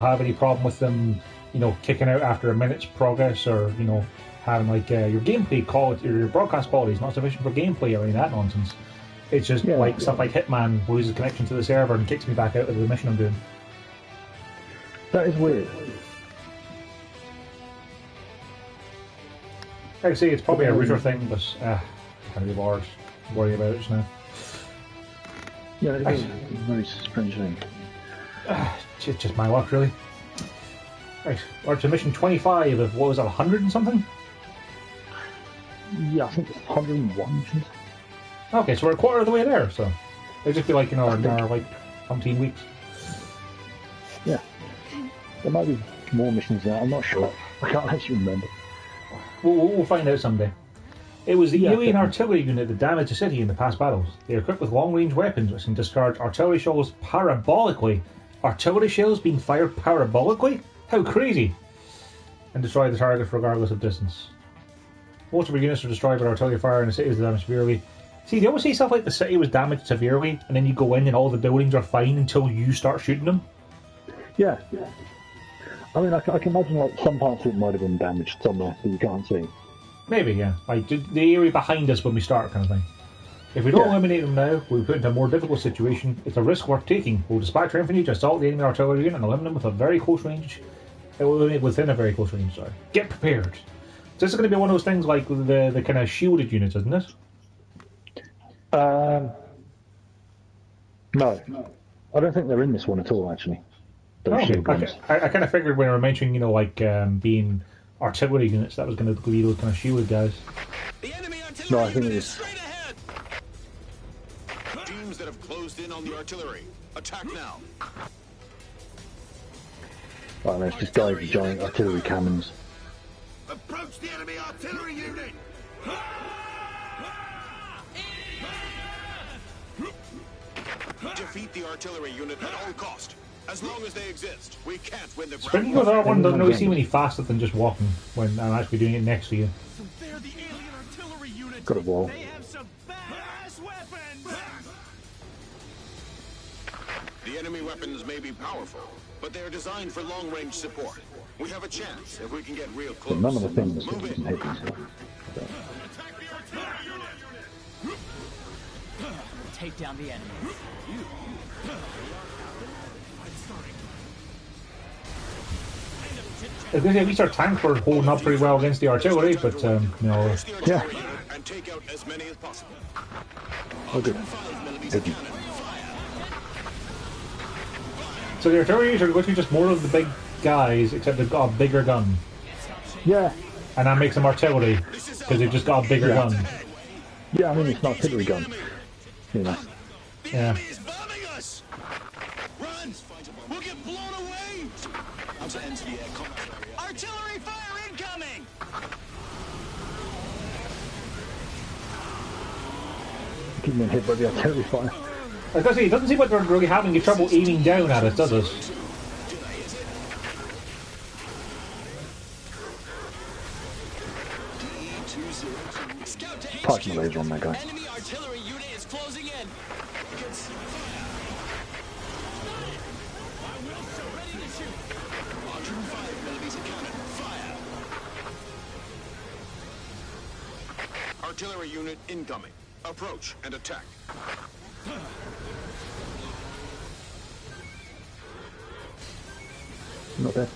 have any problem with them, kicking out after a minute's progress, or having like your gameplay quality or your broadcast quality is not sufficient for gameplay or any of that nonsense. It's just stuff like Hitman loses connection to the server and kicks me back out of the mission I'm doing. That is weird. I'd say it's probably a router thing, but can't be bothered worrying about it just now. Yeah, it is very strange thing. It's just my luck, really. Right, we're to mission 25 of, what was that, 100 and something? Yeah, I think it's 101 missions. Okay, so we're a quarter of the way there, so it'll just be like, in our like, umpteen weeks. Yeah. There might be more missions there, I'm not sure. I can't actually remember. We'll find out someday. It was the alien artillery unit that damaged the city in the past battles. They are equipped with long-range weapons which can discharge artillery shells parabolically. Artillery shells being fired parabolically? How crazy! And destroy the target regardless of distance. Most of our units are destroyed by artillery fire and the city is damaged severely. See, they always say stuff like the city was damaged severely, and then you go in and all the buildings are fine until you start shooting them. Yeah. I mean, I can imagine like some parts of it might have been damaged somewhere that you can't see. Maybe, yeah. Like the area behind us when we start, kind of thing. If we don't eliminate them now, we'll be put into a more difficult situation. It's a risk worth taking. We'll dispatch our infantry to assault the enemy artillery unit and eliminate them with a very close range. Within a very close range, sorry. Get prepared. So this is going to be one of those things like the kind of shielded units, isn't it? No. I don't think they're in this one at all, actually. I kind of figured when we were mentioning, being artillery units, that was going to be those kind of shielded guys. The enemy artillery no, I think unit it is straight ahead. Teams that have closed in on the artillery, attack now. Right, there's this guy with giant artillery cannons. Approach the enemy artillery unit. Defeat the artillery unit at all cost. As long as they exist, we can't win the ground. Sprinting with that one doesn't really seem any faster than just walking when I'm actually doing it next to you. So they're the alien artillery unit. Got a wall. They have some badass weapons. The enemy weapons may be powerful, but they are designed for long-range support. We have a chance if we can get real close. But none of the things Move can in. hit these stuff. Attack the artillery unit. Take down the enemy. At least our tanks were holding up pretty well against the artillery, but no. Yeah. And take out as many as possible. Oh, good. So the artillery are literally just more of the big guys, except they've got a bigger gun. Yeah. And that makes them artillery, because they've just got a bigger gun. Yeah, I mean, it's not an artillery gun. You know. The Yeah. enemy is bombing us. Run! We'll get blown away. Out to enter the air combat area. Artillery fire incoming! Keep being hit by the artillery fire. I was gonna say, it doesn't seem like they're really having any trouble aiming down at us, does it? Parking the laser on that guy. Enemy artillery unit is closing in. Artillery unit incoming. Approach and attack. Not there.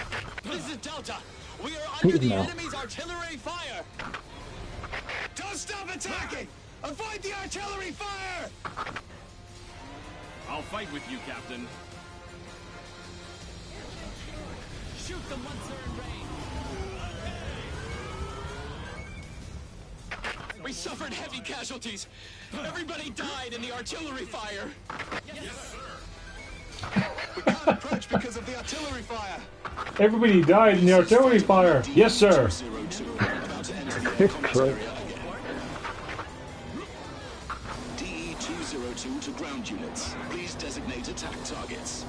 This is Delta. We are under the now. enemy's artillery fire. Don't stop attacking. Avoid the artillery fire. I'll fight with you, Captain. Shoot them once they're in range. We suffered heavy casualties. Everybody died in the artillery fire. Yes, sir. We can't approach because of the artillery fire. Everybody died in the artillery fire. Yes, sir. 02, about to enter the air combat area again. DE-202 to ground units. Please designate attack targets.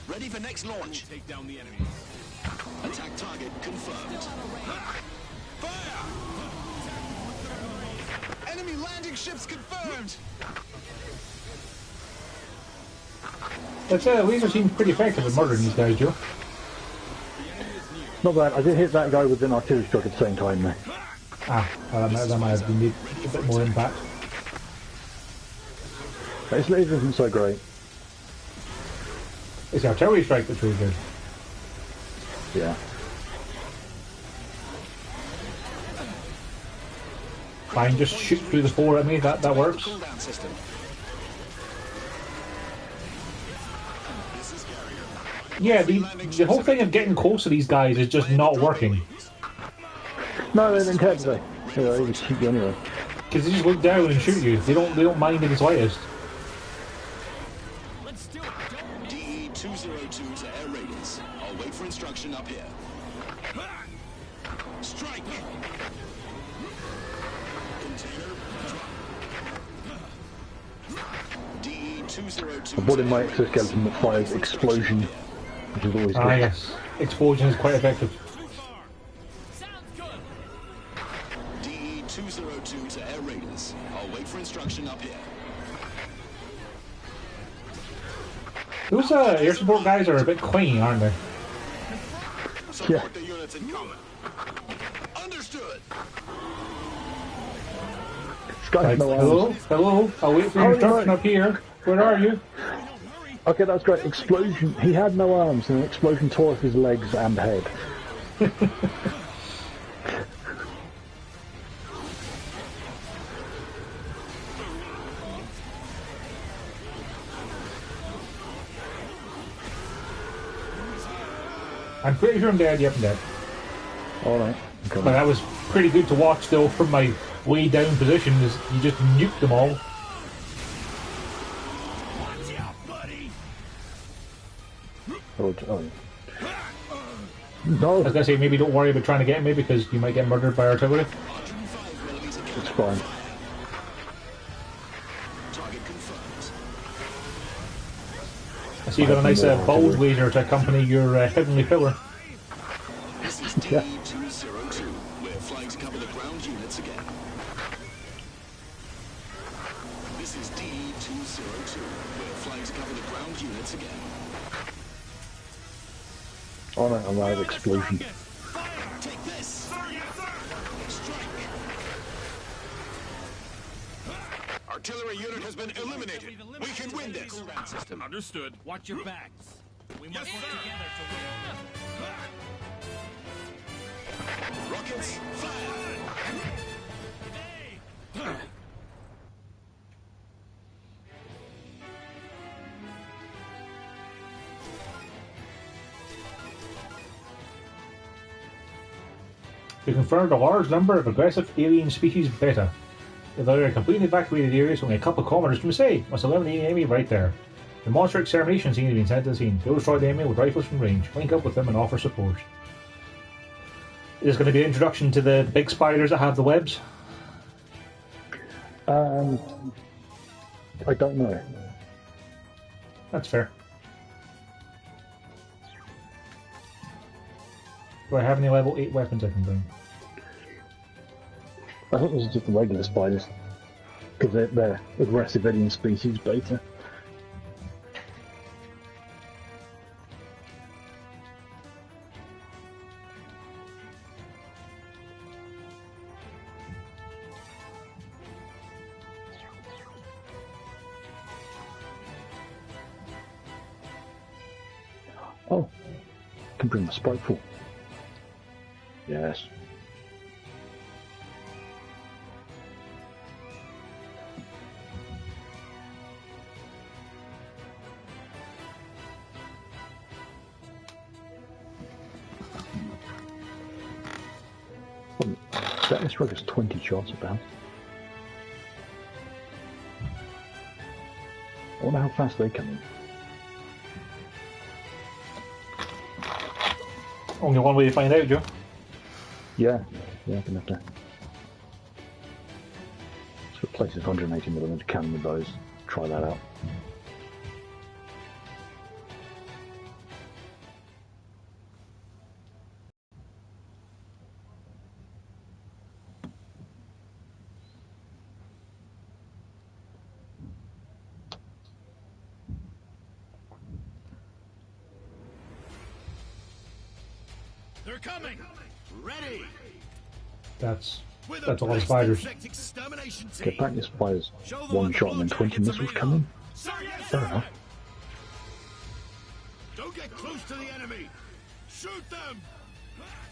Ready for next launch. Take down the enemies. Attack target confirmed. Fire! Enemy landing ships confirmed. That laser seems pretty effective at murdering these guys, Joe. Not bad. I did hit that guy with an artillery strike at the same time there. Ah, well, that might have been a bit more impact. His laser isn't so great. It's the artillery strike that's really good. Yeah. Fine, just shoot through the floor at me, that works. Cooldown system. Yeah, the whole thing of getting close to these guys is just not working. No, they didn't care today. Yeah, they just shoot you anyway. Because they just look down and shoot you. They don't mind in the slightest. Let's do it. DE-202 to Air Raiders. I'll wait for instruction up here. Strike! Container drop. DE-202 I brought in my exoskeleton that fires explosion, which is always good. Ah, yes. Explosion is quite effective. Sounds good. DE-202 to Air Raiders. I'll wait for instruction up here. Those air support guys are a bit quaint, aren't they? Yeah. The units in combat. Understood. This guy's Like, no hello? arms. Hello? I'll wait for your instruction up here. Where are you? Okay, that's great. Explosion. He had no arms, and an explosion tore off his legs and head. I'm pretty sure I'm dead. Yep, I'm dead. Alright. Okay. But that was pretty good to watch, though, from my way down position. Is you just nuked them all. Oh. I No, was gonna say maybe don't worry about trying to get me because you might get murdered by artillery. it's fine. Target confirmed. I see you got a nice bold laser to accompany your heavenly pillar. This is DE-202. We're flying to cover the ground units again. This is DE-202. We're flying to cover the ground units again. Oh no, I'm out of explosion. Take this! Strike! Artillery unit has been eliminated. We can win this. Cooldown system. Understood. Watch your backs. We must work together to win. Rockets, fire! We confirmed a large number of aggressive alien species beta. They're in completely evacuated areas, only a couple of kilometers from the city. Must eliminate the enemy right there. The monster extermination scene has been sent to the scene. They'll destroy the enemy with rifles from range. Link up with them and offer support. Is going to be an introduction to the big spiders that have the webs? I don't know. That's fair. Do I have any level 8 weapons I can bring? I think this is just the regular spiders. Because they're aggressive alien species beta. Oh, can bring the spiteful. Yes. That this rug has 20 shots about. I wonder how fast they come in. Only one way to find out, Joe. Yeah, I'm gonna have to. Let's replace this 180mm cannon with those. Try that out. They're coming. Ready. That's With a lot of spiders. Extermination team. Get back your spiders. Show them One what the shot and then blue 20 jackets are missiles made come in. of. Sir, yes, Fair sir. enough. Don't get close to the enemy. Shoot them.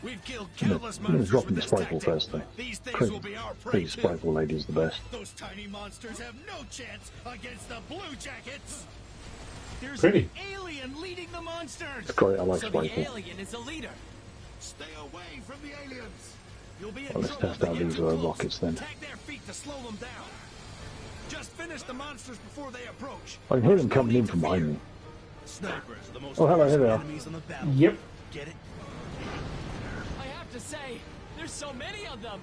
We've killed I'm countless gonna monsters drop with in the this Sprite Ball tactic. first though. These things will be our prey Pretty too. Sprite Ball lady is the best. Those tiny monsters have no chance against the blue jackets. There's Pretty. an alien leading the monsters. It's great, I like So Sprite the Ball. alien is a leader. Stay away from the aliens. You'll be in Well, let's trouble test if they out get these too close. rockets then. Tag their feet to slow them down. Just finish the monsters before they approach. I can hear them coming in from behind me. Snipers are the most Oh, hello, here they are. enemies on the battle. Yep. Get it? I have to say, there's so many of them.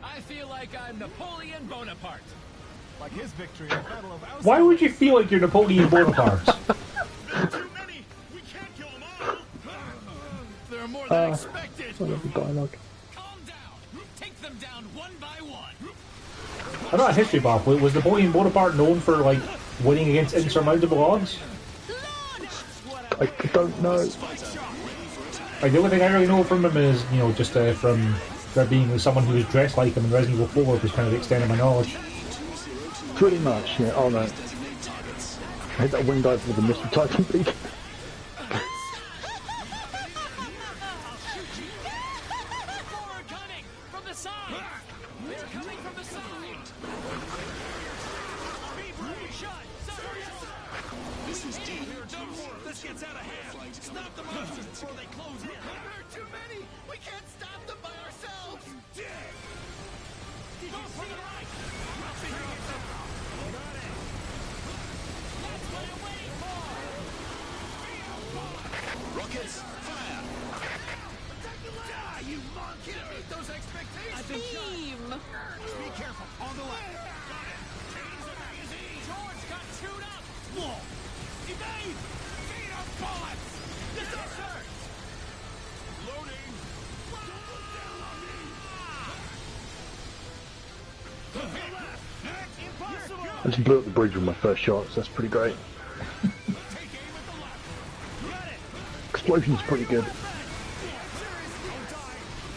I feel like I'm Napoleon Bonaparte. Like his victory in the Battle of Austerlitz. Why would you feel like you're Napoleon Bonaparte? Too many. We can't kill them all. There are more than expected. I love the dialogue. Calm down. Take them down one by one. I'm not a history buff. Was Napoleon Bonaparte known for like winning against insurmountable odds? I don't know. Like the only thing I really know from him is, you know, just from there being someone who was dressed like him in Resident Evil 4 was kind of the extent of my knowledge. Pretty much, yeah. Oh no. I hit that wing dive with the Mr. Titan beak. More are coming from the side. They're coming from the side. Be brave. Shot. This is deep. We're done for. This gets out of hand. Stop the monsters before they close in. There are too many. We can't stop them by ourselves. Go for the right. I'll see who gets up. Got it. That's what I'm waiting for. Rockets, fire. Die, you monkey. Can't meet those expectations. I've been shot. Be careful. On the left. Got it. Change the magazine. George got chewed up. Whoa. Evade. Feed our bullets. Yes, sir. Loading. Impossible. I just blew up the bridge with my first shot, so that's pretty great. Take aim at the left. Got it. Explosion's pretty good.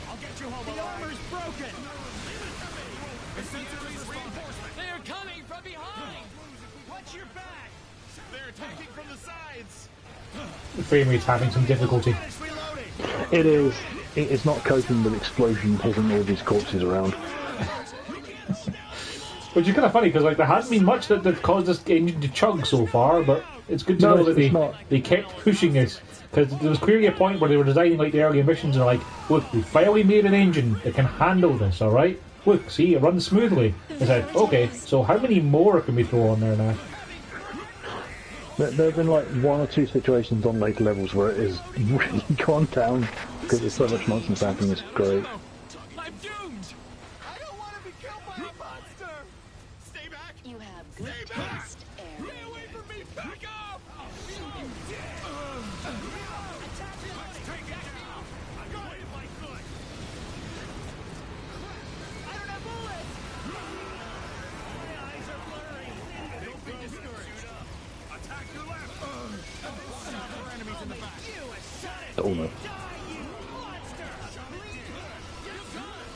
I'll get you home. The armor's broken. They are coming from behind. Watch your back. They're attacking from the sides. The frame rate's having some difficulty. Finish reloading. It is. It's not coping with explosion hitting all these corpses around. Which is kind of funny because like there hasn't been much that caused this engine to chug so far, but it's good to No, know that it's not. they kept pushing this because there was clearly a point where they were designing like the early emissions and they're like, look, we finally made an engine that can handle this, all right? Look, see, it runs smoothly. It's like, okay, so how many more can we throw on there now? There have been like one or two situations on later levels where it has really gone down because there's so much nonsense happening. It's great. I'm doomed. I don't want to be killed by a monster. Stay back. You have good Stay back. taste, Stay Aaron. away from me. Back up. I don't have bullets. My eyes are blurry. Don't be discouraged. Attack your left. More enemies in the back. You a shot it. Oh no. Die, you monster. Please. You're gone.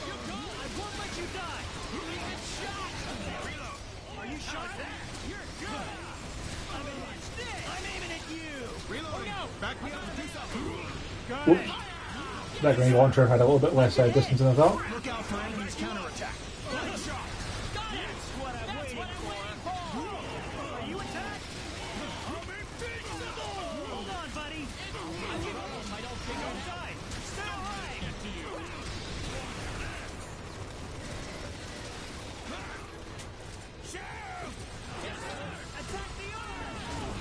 You're gone. I won't let you die. You get shot. Reload. Are you shot? You're good. I'm aiming at you. Reload. Oh, no. Back me up and do something. Got Whoops. That grenade launcher had a little bit less distance than I thought. Look out for enemy's counterattack. Good shot. That's what I'm waiting for. Are you attacked? I'm invincible. Hold on, buddy. I don't think I'll die. Stay alive. Attack the arm.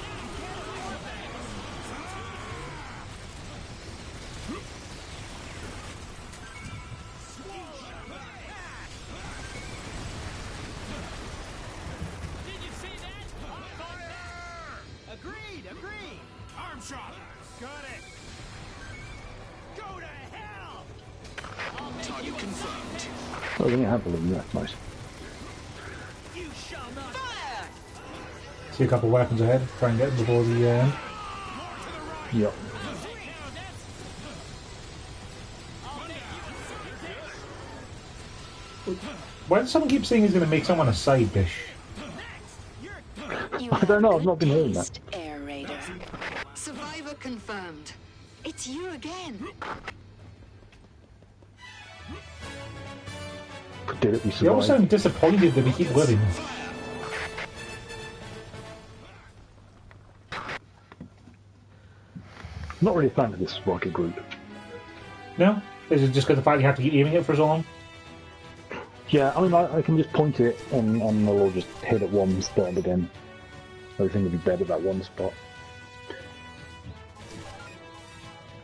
Did you see that? Fire! Agreed. Arm shot. Got it. Go to hell. Target confirmed. Oh, we have them. That's nice. You shall not. Fire! See a couple of weapons ahead. Try and get them before the end. More to the Yep. Why does someone keep saying he's going to make someone a side dish? I don't know, I've not been hearing that. Air Raider. Survivor confirmed. It's you again. Did it? We You all survived. sound disappointed that we keep living. Not really a fan of this rocket group. No? Is it just because the fact you have to keep aiming it for so long? Yeah, I mean, I can just point it and I'll just hit at one spot, but then everything will be dead at that one spot.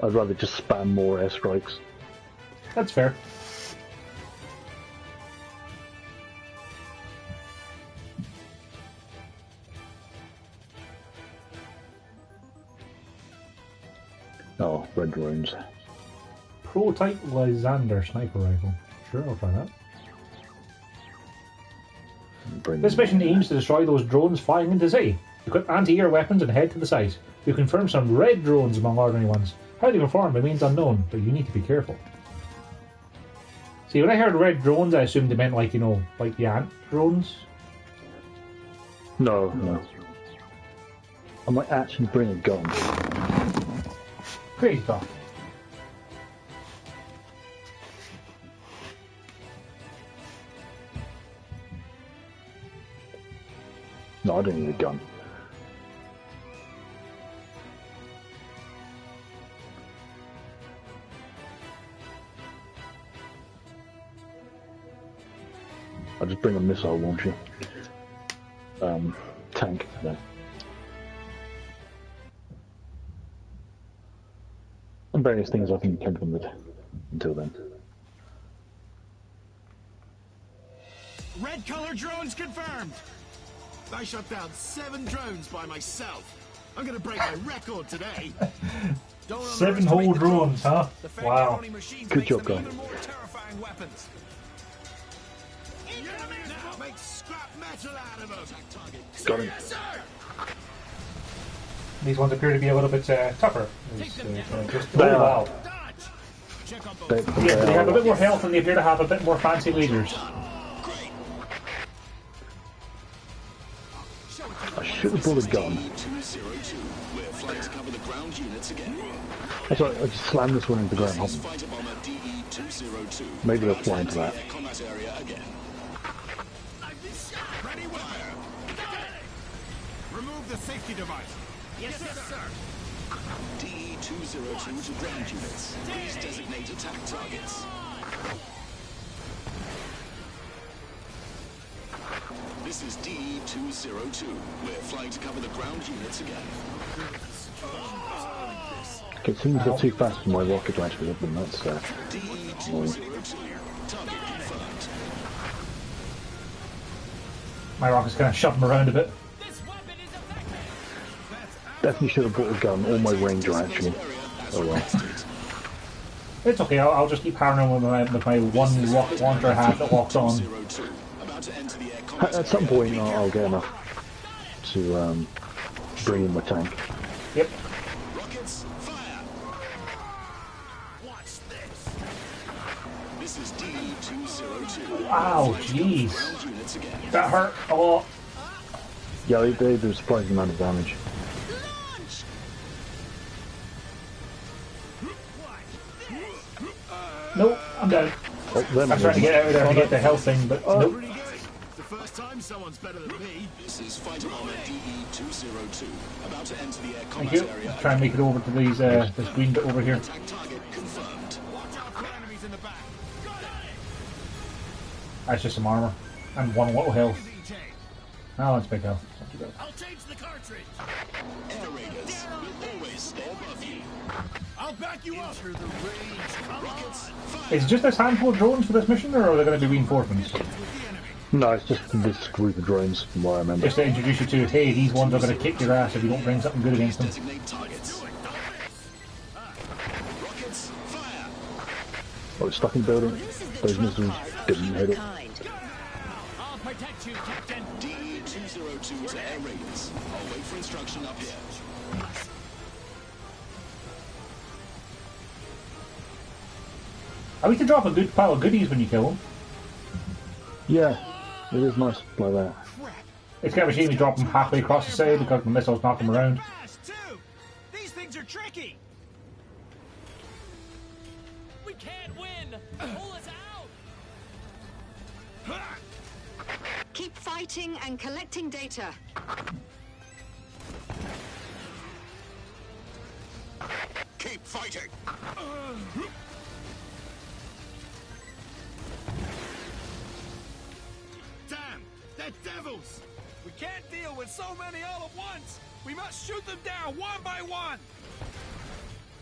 I'd rather just spam more airstrikes. That's fair. Oh, red drones. Prototype Lysander sniper rifle. Sure, I'll try that. This mission aims to destroy those drones flying into the city. Equip anti-air weapons and head to the site. You confirm some red drones among ordinary ones. How they perform remains unknown, but you need to be careful. See, when I heard red drones, I assumed they meant like, you know, like the ant drones. No, no. I might actually bring a gun. Great stuff. No, I don't need a gun. I'll just bring a missile launcher. Tank today. And various things I can contend with until then. Red color drones confirmed. I shot down 7 drones by myself. I'm gonna break my record today. Don't 7 whole underestimate the drones, huh? The Wow. Fairground machines Good makes job, them guys. even more terrifying weapons. Make scrap metal out of them. Got him. Yes, sir. These ones appear to be a little bit tougher. They are. Wow. Check on both. They Yeah, they have a are- bit more health and they appear to have a bit more fancy lasers. I should have brought a gun. 202. We're flying to cover the ground units again. That's right, I just slammed this one into the ground. This is fighter bomber DE-202. Maybe they'll fly into that. Combat area again. I've been shot. Ready, fire. Remove the safety device. Yes, sir. DE-202 to ground units. Please designate attack targets. This is DE-202. We're flying to cover the ground units again. It seems they're too fast for my rocket to actually hit them, that's DE-202. Target confirmed. My rocket's kind of shoved them around a bit. definitely should have brought a gun, or my ranger actually. Oh well. It's okay, I'll just keep hammering with my one rocket launcher I have that locks on. At some point I'll get enough to bring in my tank. Yep. Rockets, fire! Watch this. This is DE-202. Ow, jeez. Ground units again. That hurt a lot. Yeah, they do a surprising amount of damage. Nope, I'm dead. Oh, them I'm trying to get out of there to get the health thing, but nope. Pretty good. It's the first time someone's better than me. This is fighter bomber DE-202. About to enter the air Thank combat you. area. Try and make it over to these this green bit over here. Attack target confirmed. Watch out for enemies in the back. That's just some armor. And one little health. Easy take. Oh, that's big health. Not too bad. I'll change the cartridge. Air raiders will always stay above you. I'll back you up. Enter the range. Come Rockets, on. fire! Is it just this handful of drones for this mission, or are there going to be reinforcements? With the enemy. No, it's just this group of drones from what I remember. Just to introduce you to, hey, these ones are going to kick your ass if you don't bring something good against them. Designate targets. Rockets, fire! Oh, it's stuck in the building. This is the Those drop missiles card of didn't hit it. humankind. I'll protect you, Captain. DE-202 to air raiders. I'll wait for instruction up here. I mean, to drop a good pile of goodies when you kill them. Yeah, it is nice like that. It's kind of a shame you drop them halfway across the side because the missiles knock them around. These things are tricky. We can't win. Pull us out. Keep fighting and collecting data. Keep fighting. Damn, they're devils. We can't deal with so many all at once. We must shoot them down one by one.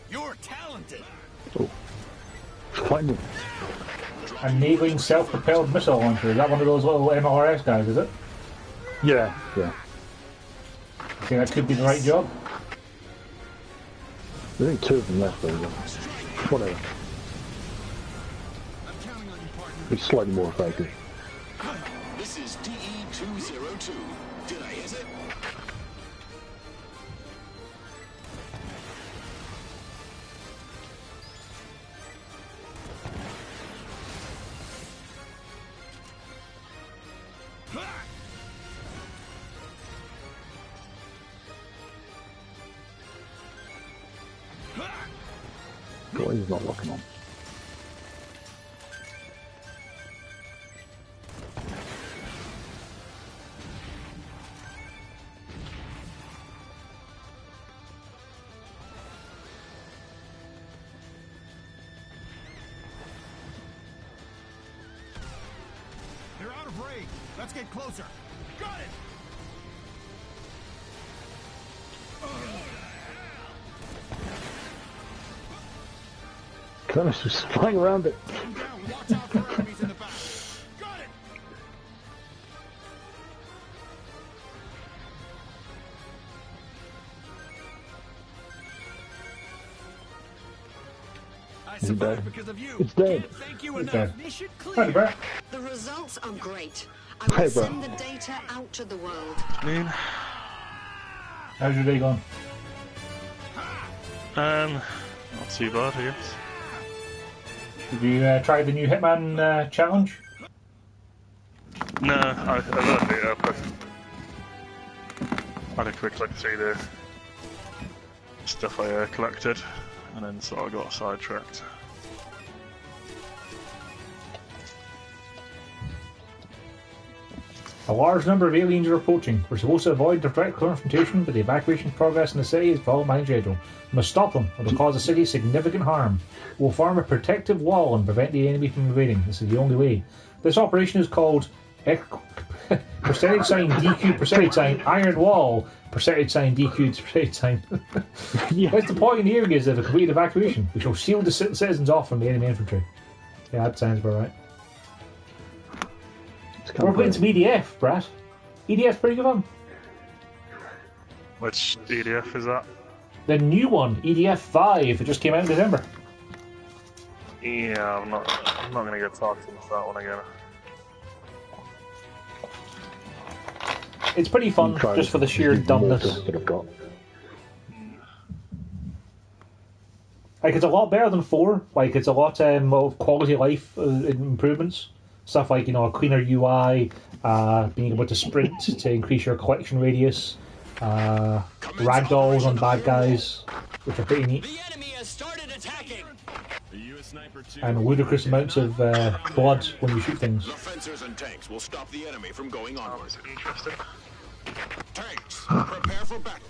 You're talented. Oh. Find them. A neighbouring self-propelled missile launcher. Is that one of those little MLRS guys, is it? Yeah, yeah. Okay, that could be the right job. There's only 2 of them left, though. Whatever. I'm counting on you, partner. Be slightly more effective. This is DE-202. Did I hit it? God, he's not locking on. They're out of range. Let's get closer. Got it. Clemens was flying around it. Down. Watch out for enemies in the back. Got it. I survived because of you. It's dead. Can't thank you It's enough. dead. Mission Hi, clear. Brett. The results are great. I Hey, will bro. send the data out to the world. How's your day going? Not too bad, I guess. Did you try the new Hitman challenge? No, I learned it up. I had a quick look through the stuff I collected, and then sort of got sidetracked. A large number of aliens are approaching. We're supposed to avoid direct confrontation, but the evacuation progress in the city is following my schedule. We must stop them, or they'll cause the city significant harm. We'll form a protective wall and prevent the enemy from invading. This is the only way. This operation is called percentage sign DQ percentage sign Iron Wall percentage sign DQ percentage sign. Yeah. That's the point in the areas of a complete evacuation. We shall shield the citizens off from the enemy infantry. Yeah, that sounds about right. We're playing some EDF, Brad. EDF's pretty good fun. Which EDF is that? The new one, EDF 5, it just came out in December. Yeah, I'm not gonna get talked into that one again. It's pretty fun, just for the sheer dumbness. That I've got. Like, it's a lot better than 4. Like, it's a lot of quality of life improvements. Stuff like, a cleaner UI, being able to sprint to increase your collection radius, ragdolls on bad guys, which are pretty neat, The enemy has started attacking. The US sniper too. and ludicrous amounts of blood when you shoot things. The fencers and tanks will stop the enemy from going onward. Interesting. Tanks, prepare for battle.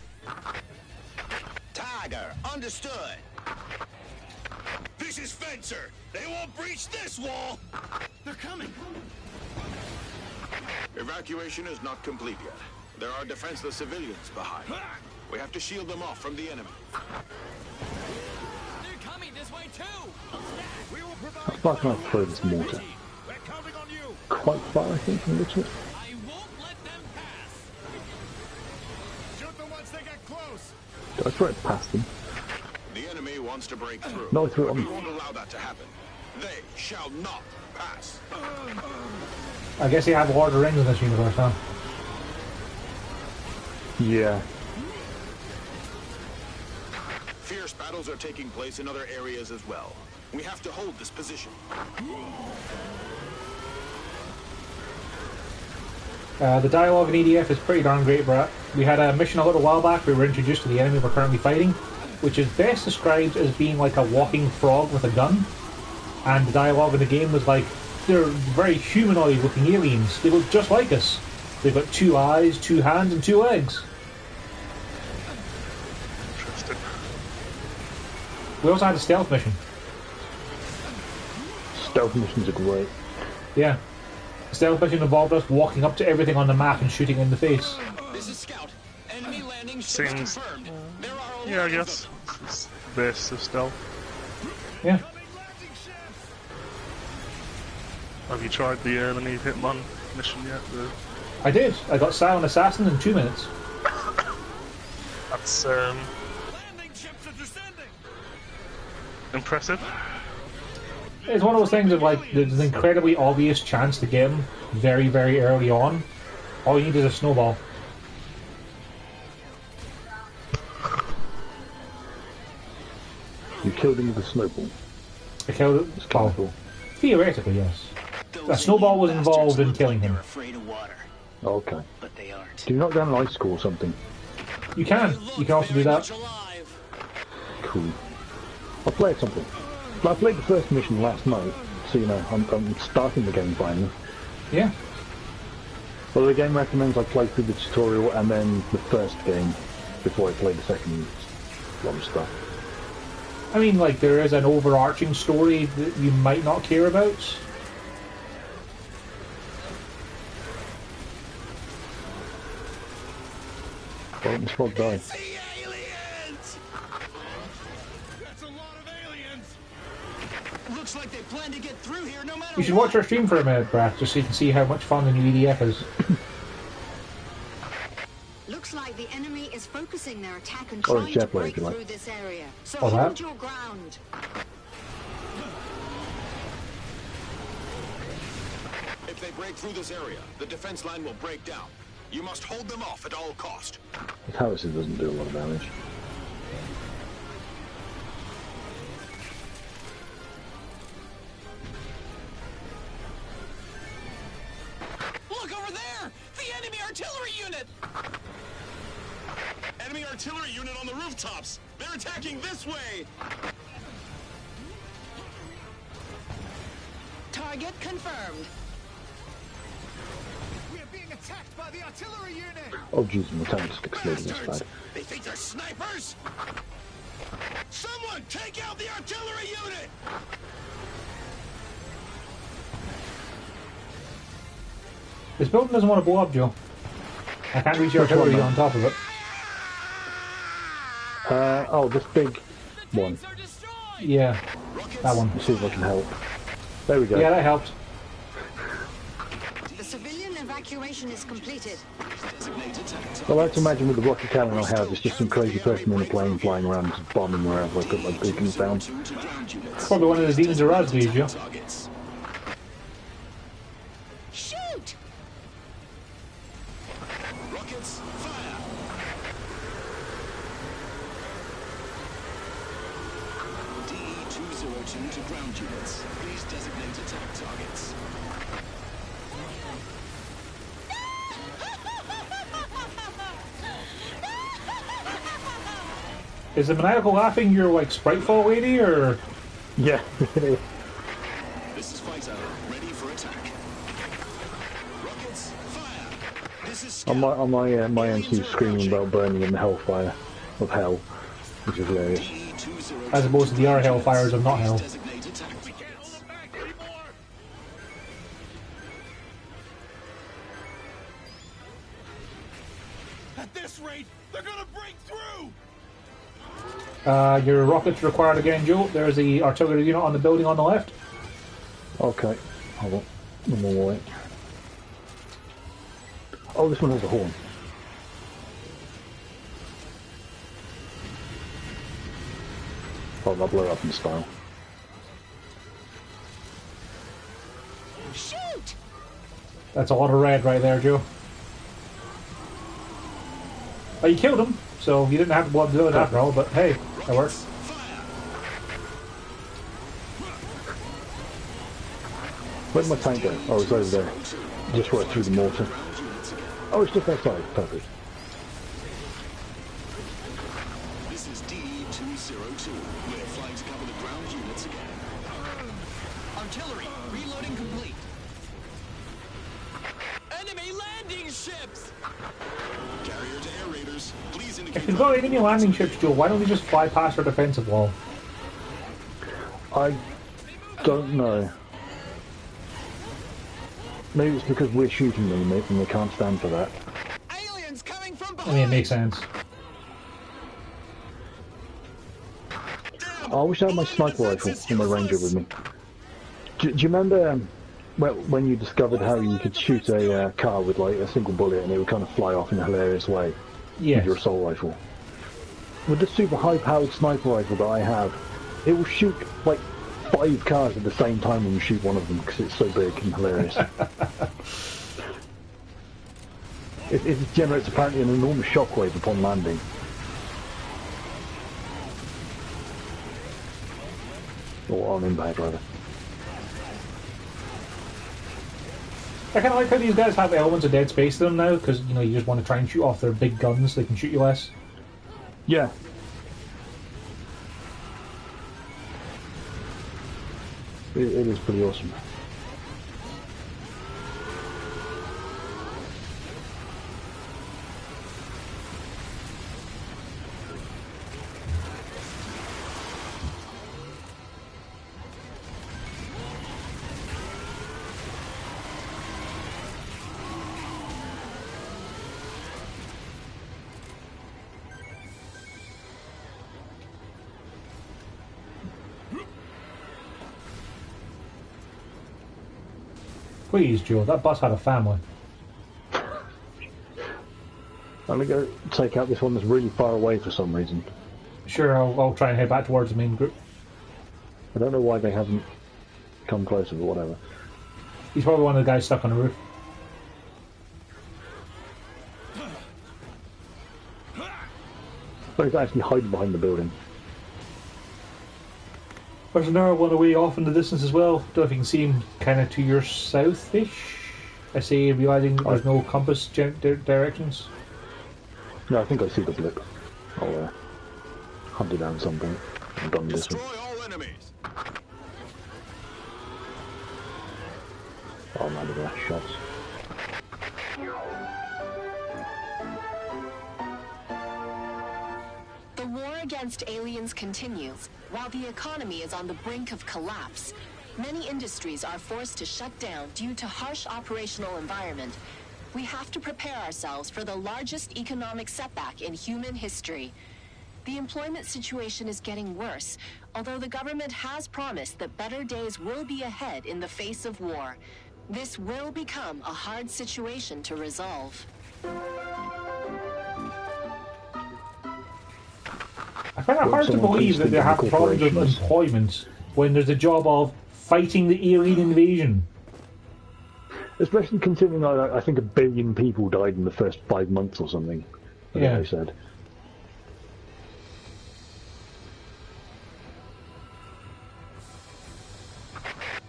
Tiger, understood. This is Fencer. They won't breach this wall. They're coming. Evacuation is not complete yet. There are defenseless civilians behind. We have to shield them off from the enemy. They're coming this way too. We will How provide. far can I throw this mortar? We're counting on you. Quite far, I think, from the looks of it. I won't let them pass. Shoot them once they get close. Did I throw it past them? The enemy wants to break through. No, I threw it on We them. won't allow that to happen. They shall not pass. I guess they have Lord of the Rings in this universe, huh? Yeah. Fierce battles are taking place in other areas as well. We have to hold this position. The dialogue in EDF is pretty darn great, Brett. We had a mission a little while back where we were introduced to the enemy we're currently fighting, which is best described as being like a walking frog with a gun. And the dialogue in the game was like, they're very humanoid looking aliens. They look just like us. They've got 2 eyes, 2 hands, and 2 legs. Interesting. We also had a stealth mission. Stealth missions are great. Yeah. The stealth mission involved us walking up to everything on the map and shooting in the face. This is Scout. Enemy landing ships Seems- confirmed. There are a Yeah, I lot of guess. them. It's the base of stealth. Yeah. Have you tried the enemy Hitman mission yet? I did. I got Silent Assassin in 2 minutes. That's Landing ships are descending. impressive. It's one of those things of like, there's an incredibly obvious chance to get him very, very early on. All you need is a snowball. You killed him with a snowball. I killed it. It's kind of cool. Theoretically, yes. Those A snowball was Indian involved bastards in look killing like him. They're afraid of water, Okay. but they aren't. Do you knock down an ice core or something? You can. You can also do that. Cool. I played something. I played the first mission last night, so you know, I'm starting the game finally. Yeah. Well, the game recommends I play through the tutorial and then the first game before I play the second lot of stuff. I mean, like, there is an overarching story that you might not care about. Why didn't this frog die? The aliens! That's a lot of aliens. Looks like they plan to get through here no matter You should what. watch our stream for a minute, Brad, just so you can see how much fun the new EDF is. Looks like the enemy is focusing their attack and Or a trying to jet blade, break if you like. through this area. So Or hold that. your ground. If they break through this area, the defense line will break down. You must hold them off at all cost. The howitzer doesn't do a lot of damage. Look over there! The enemy artillery unit! Enemy artillery unit on the rooftops! They're attacking this way! Target confirmed. We are being attacked by the artillery unit. Oh jeez, my tank just exploded this bad. They think they're snipers? Someone take out the artillery unit! This building doesn't want to blow up, Joe. I can't reach your artillery on top of it. Oh, this big one. Yeah, that one. Let's see if I can help. There we go. Yeah, that helped. The civilian evacuation is completed. I like to imagine with the rocket cannon I have, it's just some crazy person in a plane flying around, just bombing wherever I put my beacons down. Probably one of the demons of Raspberries, Joe. Shoot! Rockets, fire! DE-202 to ground units. Please designate attack targets. Is the maniacal laughing your, like, spriteful lady, or...? Yeah, This is Fighter, ready for attack. Rockets, fire! This is Scout. on my MC's screaming about burning in the hellfire of hell, which is hilarious. DE-202 As opposed to the other hellfires of not hell. designate attack Can't hold targets. them back anymore. At this rate, they're gonna break through. Your rockets required again, Joe. There's the artillery unit on the building on the left. Okay, hold on. One more way. Oh, this one has a horn. Oh, I'll blow it up in style. Shoot! That's a lot of red right there, Joe. Oh, you killed him, so you didn't have to blow up the building after all, but hey, that works. Where'd my tank go? Oh, it's over there. Just right through the mortar. Oh, it's just outside. Perfect. This is D202. We're flying to cover the ground units again. Artillery, reloading complete. Enemy landing ships! Carrier to air raiders. Please indicate. If you've got enemy landing ships, Joe, why don't they just fly past our defensive wall? I don't know. Maybe it's because we're shooting them and they can't stand for that. Aliens coming from I behind! mean, it makes sense. I wish I had my sniper rifle and my ranger with me. Do you remember when you discovered how you could shoot a car with like a single bullet and it would kind of fly off in a hilarious way Yes. with your assault rifle? With the super high-powered sniper rifle that I have, it will shoot like 5 cars at the same time when you shoot one of them because it's so big and hilarious. It generates apparently an enormous shockwave upon landing. Or on impact, rather. I kind of like how these guys have elements of Dead Space to them now, because you know you just want to try and shoot off their big guns, so they can shoot you less. Yeah. It is pretty awesome. Please, Joe, that bus had a family. I'm gonna go take out this one that's really far away for some reason. Sure, I'll try and head back towards the main group. I don't know why they haven't come closer, but whatever. He's probably one of the guys stuck on the roof. But he's actually hiding behind the building. There's another one away off in the distance as well. Don't know if you can see him kind of to your south-ish. I say, realising there's no compass directions. No, I think I see the blip. I'll hunt it down at some point. I'm done with this Destroy one. all enemies. Oh man, look at that shots. The war against aliens continues. While the economy is on the brink of collapse, many industries are forced to shut down due to harsh operational environment. We have to prepare ourselves for the largest economic setback in human history. The employment situation is getting worse, although the government has promised that better days will be ahead in the face of war. This will become a hard situation to resolve. I find it hard to believe that they have problems with employment when there's a job of fighting the alien invasion. Especially considering I think 1 billion people died in the first 5 months or something. I think they said.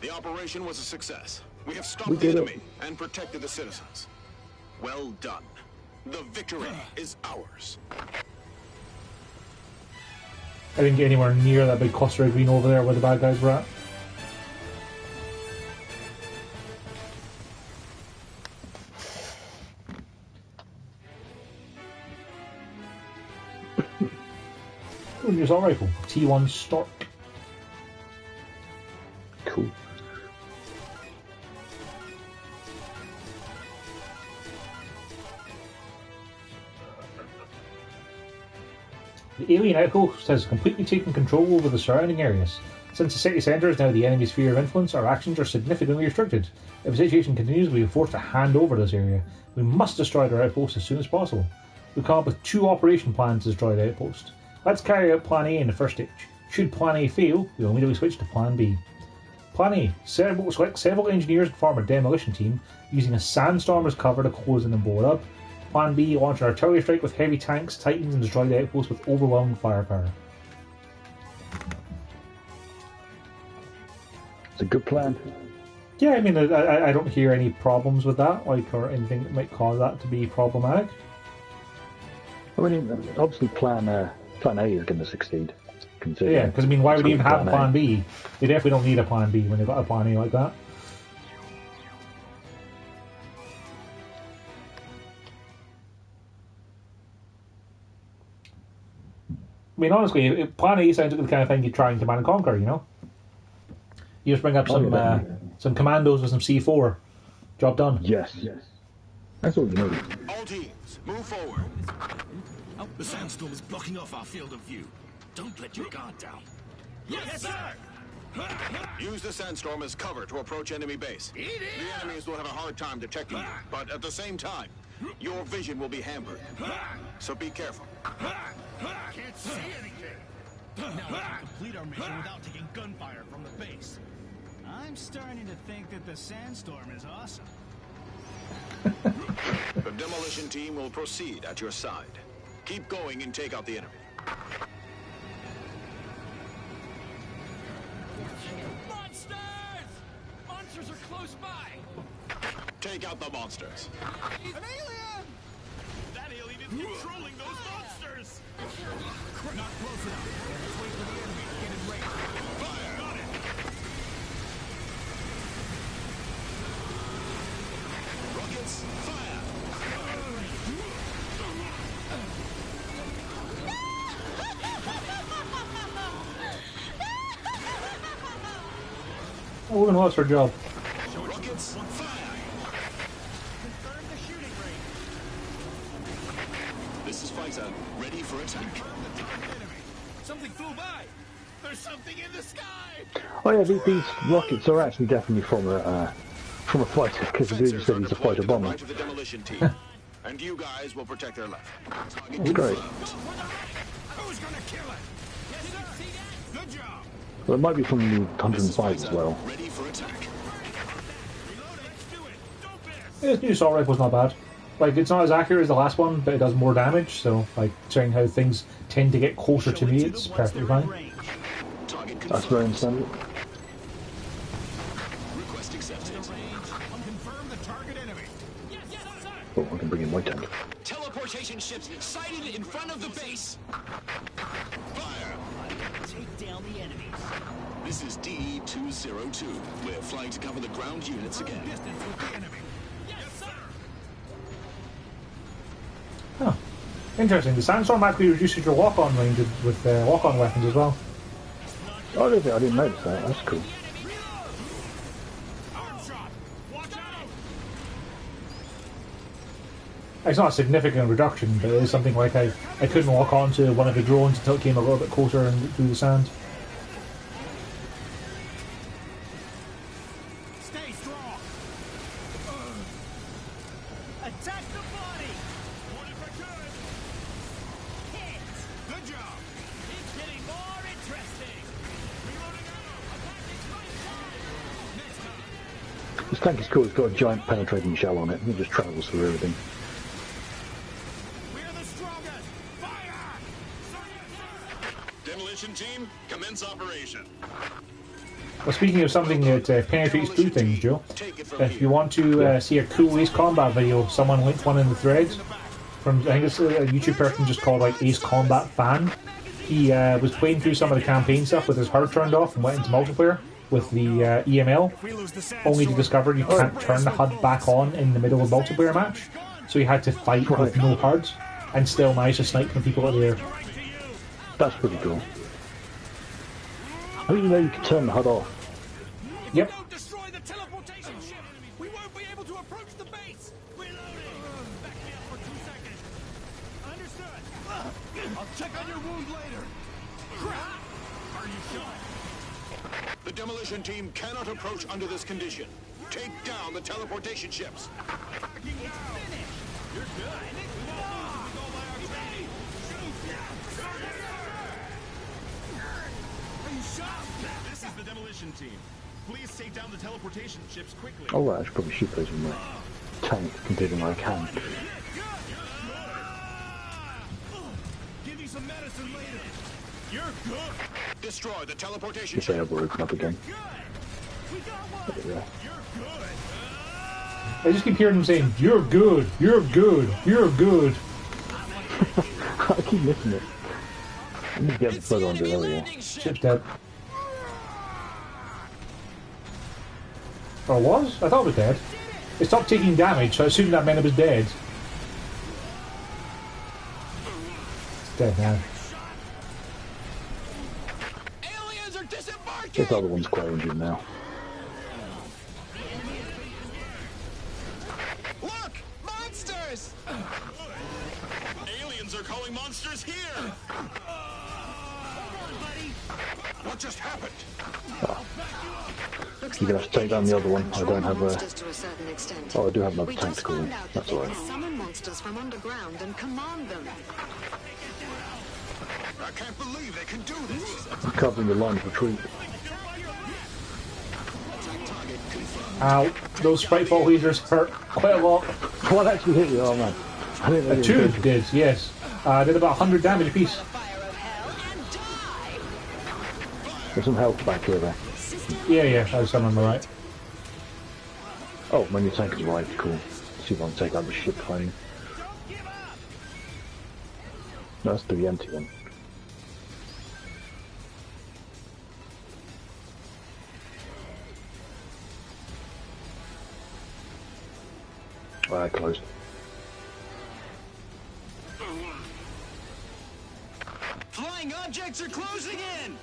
The operation was a success. We have stopped the enemy and protected the citizens. Well done. The victory is ours. I didn't get anywhere near that big cluster of green over there where the bad guys were at. Ooh, new assault rifle. T1 Stork. Cool. The alien outpost has completely taken control over the surrounding areas. Since the city centre is now the enemy's sphere of influence, our actions are significantly restricted. If the situation continues, we will be forced to hand over this area. We must destroy their outpost as soon as possible. We've come up with 2 operation plans to destroy the outpost. Let's carry out Plan A in the first stage. Should Plan A fail, we'll immediately switch to Plan B. Plan A. Select several engineers and form a demolition team, using a sandstorm as cover to close in and blow it up. Plan B. Launch an artillery strike with heavy tanks, titans, and destroy the outpost with overwhelming firepower. It's a good plan. Yeah, I mean, I don't hear any problems with that, like, or anything that might cause that to be problematic. I mean, obviously Plan A is going to succeed. Yeah, because I mean, why would you even have a Plan B? They definitely don't need a Plan B when they've got a Plan A like that. I mean, honestly, Plan A sounds like the kind of thing you try and Command and Conquer, you know? You just bring up some commandos with some C4. Job done. Yes. That's all you need. All teams, move forward. The sandstorm is blocking off our field of view. Don't let your guard down. Yes, sir! Use the sandstorm as cover to approach enemy base. The enemies will have a hard time detecting you, but at the same time, your vision will be hampered. So be careful. Can't see anything. Now we can complete our mission without taking gunfire from the base. I'm starting to think that the sandstorm is awesome. The demolition team will proceed at your side. Keep going and take out the enemy. Monsters! Monsters are close by. Take out the monsters. An alien! That alien is controlling those monsters! Not close enough. Let's wait for the enemy to get in range. Fire! Got it! Rockets, fire! A woman lost her job. Rockets, fire! Confirm the shooting range. This is Fighter, ready for attack. Confirm the target enemy. Something flew by. There's something in the sky. Oh yeah, these rockets are actually definitely from a fighter, because the dude said he's a fighter bomber. Right to the demolition team, and you guys will protect their left. That's great. Who's gonna kill it? Yes, sir. Good job. Well, it might be from the 105 as well. Ready for attack. Reload it. Let's do it. Don't miss. This new assault rifle's not bad. Like, it's not as accurate as the last one, but it does more damage, so, like, showing how things tend to get closer to me, it's perfectly fine. Target That's very understandable. Request accepted. Confirm the target enemy. Yes, sir. Oh, I can bring in my tank. Teleportation ships sighted in front of the base. Fire! Take down the enemies. This is D-202. We're flying to cover the ground units again. Distance with the enemy. Yes, sir. Huh. Interesting. The sandstorm actually reduces your walk-on range with walk-on weapons as well. Oh, I didn't notice that. That's cool. Arm shot. Watch out. It's not a significant reduction, but it is something like I couldn't walk onto one of the drones until it came a little bit closer and through the sand. Stay strong. Attack the body. What if I could? Hit. Good job. It's getting more interesting. Reloading ammo. Attacking right side. Next time. This tank is cool. It's got a giant penetrating shell on it. It just travels through everything. We're the strongest. Fire! Demolition team, commence operation. Well, speaking of something that penetrates through things, Joe, if you want to see a cool Ace Combat video, someone linked one in the threads from, I think it's a YouTube person just called like Ace Combat Fan. He was playing through some of the campaign stuff with his HUD turned off and went into multiplayer with the EML, only to discover you can't turn the HUD back on in the middle of a multiplayer match. So he had to fight with no HUD and still manage to snipe from people in the air. That's pretty cool. I didn't know you could turn the HUD off. Yep. Don't destroy the teleportation ship. We won't be able to approach the base. Reloading. Back me up for 2 seconds. Understood. I'll check on your wound later. Crap. Are you shot? The demolition team cannot approach under this condition. Take down the teleportation ships. It's finished. You're good. We won't lose if we go by our training. Shoot. Are you shot? This is the demolition team. Please take down the teleportation ships quickly. Oh, right, I should probably shoot those in my tank, considering I can. Give me some medicine later. You're good. Destroy the teleportation If they ship. ever open up again. Good. Yeah. I just keep hearing them saying, "You're good, you're good, you're good." I keep missing it. I need to get further under there. We go. Ship's dead. Or was? I thought it was dead. It stopped taking damage, so I assumed that meant it was dead. It's dead now. Aliens are disembarking! This other one's quite injured now. Look! Monsters! Aliens are calling monsters here! What just happened? Looks You're gonna like have to take down the other one. I don't have a. monsters to a certain extent. Oh, I do have another We tank just to call. found out that That's they alright. can summon monsters from underground and command them. I can't believe they can do this. I'm covering the line of retreat. Ow. Those Spritefall lasers hurt quite a lot. What actually hit you? Oh man. I didn't know you Two were dead. did, yes. Did about 100 damage apiece. There's some health back here though. Yeah, I was on the right. Oh, when your tank is right, cool. See if I can take out the ship plane. No, that's the empty one. Alright, closed. Flying objects are closing in!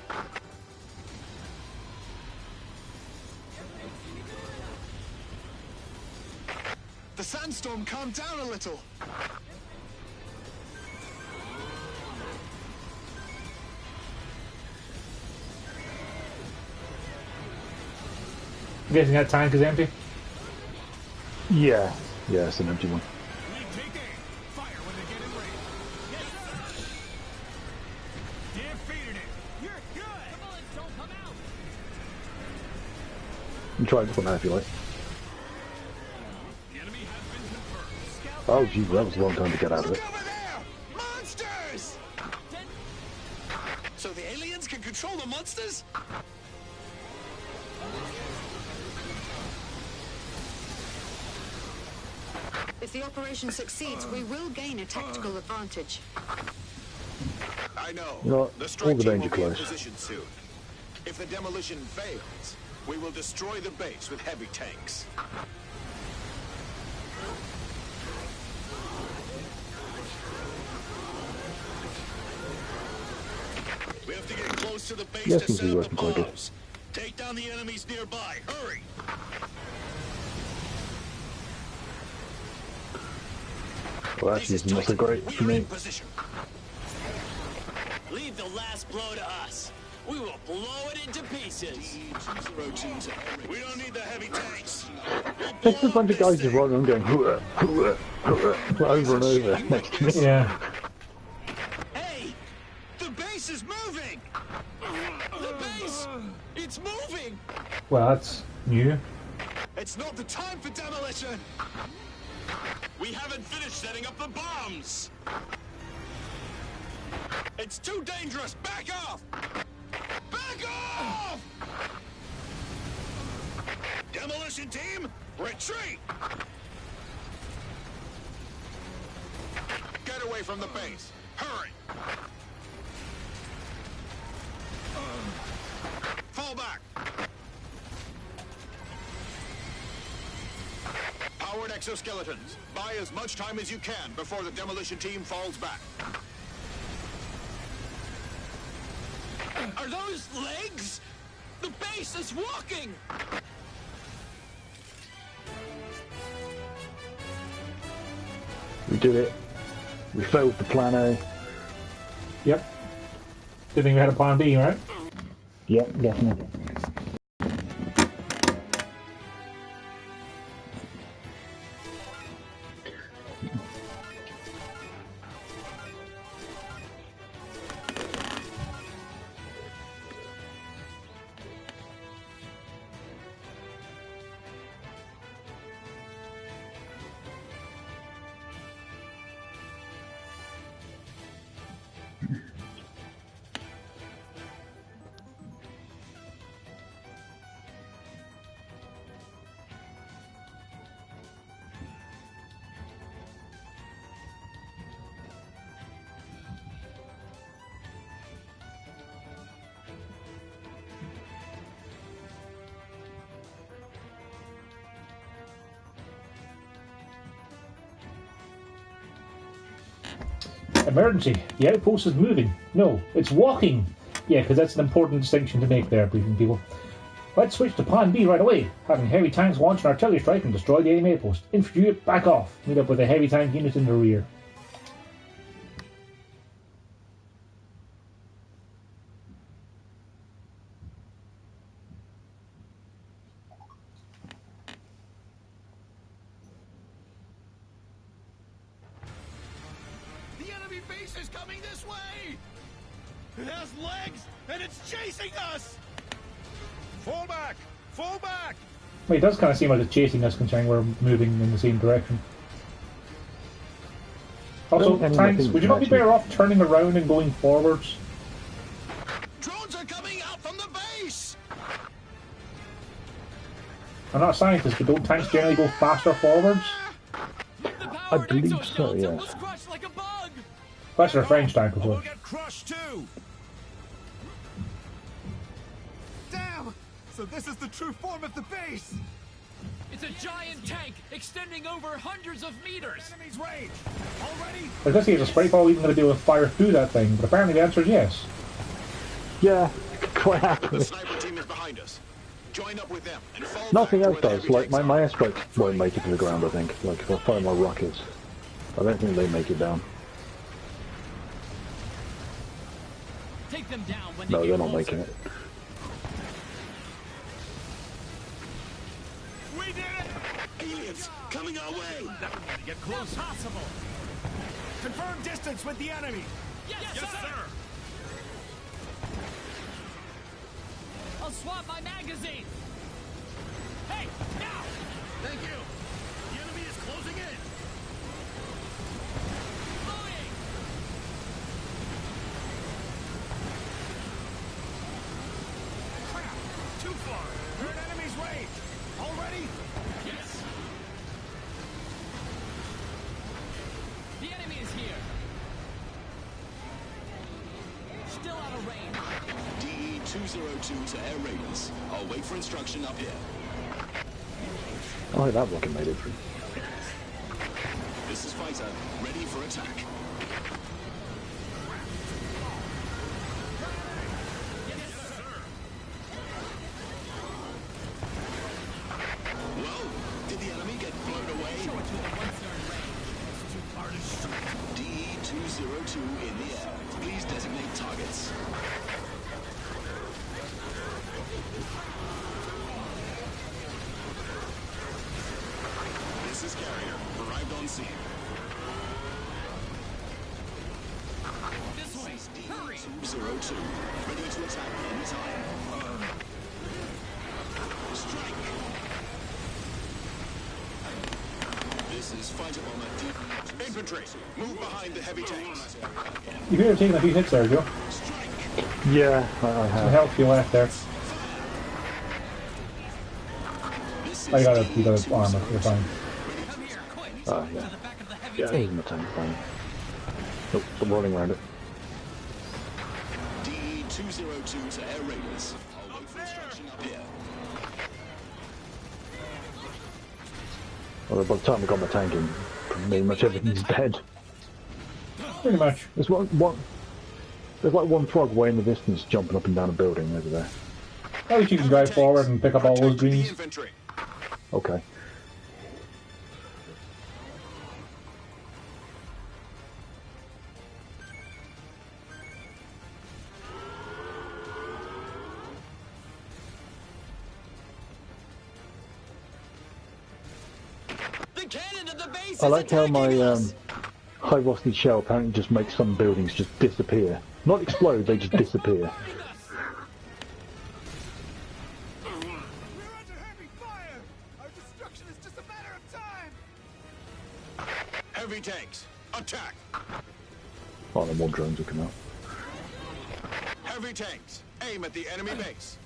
The sandstorm calmed down a little. You guessing that tank is empty? Yeah, it's an empty one. Fire when they get in range. Yes, sir! Defeated it! You're good! The bullets don't come out! You can try this one now if you like. The enemy has been confirmed. Oh geez, that was a long time to get out of it. Look over there! Monsters! So the aliens can control the monsters? If the operation succeeds, we will gain a tactical advantage. I know. You know what? The All strike the team danger will be in close. position soon. If the demolition fails, we will destroy the base with heavy tanks. We have to get close to the base Yes, to seems to set be up the working quite good. bombs. Take down the enemies nearby. Hurry! Well, actually, it's not so great for We are in me. position. Leave the last blow to us. We will blow it into pieces. We don't need the heavy tanks. There's a bunch of guys just running around going hooah, hooah, hooah, over and over next to me. Yeah. Hey! The base is moving! The base! It's moving! Well, that's new. It's not the time for demolition! We haven't finished setting up the bombs. It's too dangerous! Back off! Back off! Demolition team, retreat! Get away from the base! Hurry! Fall back! Powered exoskeletons. Buy as much time as you can before the demolition team falls back. Are those legs? The base is walking! We did it. We failed the plan A. Yep. Good thing we had a plan B, right? Yep, definitely. Emergency. The outpost is moving. No, it's walking. Yeah, because that's an important distinction to make there, briefing people. Let's switch to plan B right away. Having heavy tanks launch an artillery strike and destroy the enemy outpost. Infantry, back off. Meet up with a heavy tank unit in the rear. The enemy base is coming this way! It has legs, and it's chasing us! Fall back! Fall back! Well, it does kind of seem like it's chasing us, considering we're moving in the same direction. Also, tanks, would you not be better off turning around and going forwards? Drones are coming out from the base! I'm not a scientist, but don't tanks generally go faster forwards? I believe so, yes. That's a French tank, of We'll course. get crushed too! Damn! So this is the true form of the base! It's a giant tank extending over hundreds of meters. Enemy's range! Already? I was going to see is a spray ball even going to be able to fire through that thing, but apparently the answer is yes. Yeah, quite happily. The sniper team is behind us. Join up with them and fall Nothing back else to where the does. heavy Like, tanks my are. airstrikes won't make it to the ground, I think. Like, if I fire my rockets, I don't think they make it down. Take them down when they No, get they're not closer. making it. We did it! Aliens coming our way! Get close possible! Confirm distance with the enemy! Yes, sir. I'll swap my magazine. Hey, now! Thank you! The enemy is closing in! Loading. Crap! Too far! We're in enemy's range! Already? Yes. The enemy is here. Still out of range. DE-202 to air raiders. I'll wait for instruction up here. Oh, that rocket made it through. This is Fighter, ready for attack. Whoa! Did the enemy get blown away? DE-202 in the air. Please designate targets. This is Carrier. Arrived on scene. This way. Hurry. DE-202. Ready to attack anytime. Strike! This is fighter bomber DE-202. Infantry, move behind the heavy tanks. You could have taken a few hits there, Joe. Yeah, I The have. health you left there. Oh, you got armor, you're fine. Come here, quick. Oh, yeah. To the back of the heavy Yeah, tank. he's my tank, fine. Nope, I'm rolling around it. DE-202 to air raiders. I'll wait for instruction up here. Well, by the time I got my tank in, pretty much everything's dead. Pretty much. There's there's like one frog way in the distance jumping up and down a building over there. At least you can drive forward and pick up all those Protect the greens. infantry. Okay. The cannon of the base I is like how attacking my us. high velocity shell apparently just makes some buildings just disappear. Not explode, they just disappear. We're under heavy fire! Our destruction is just a matter of time! Heavy tanks, attack! Oh, then more drones will come out. Heavy tanks, aim at the enemy base.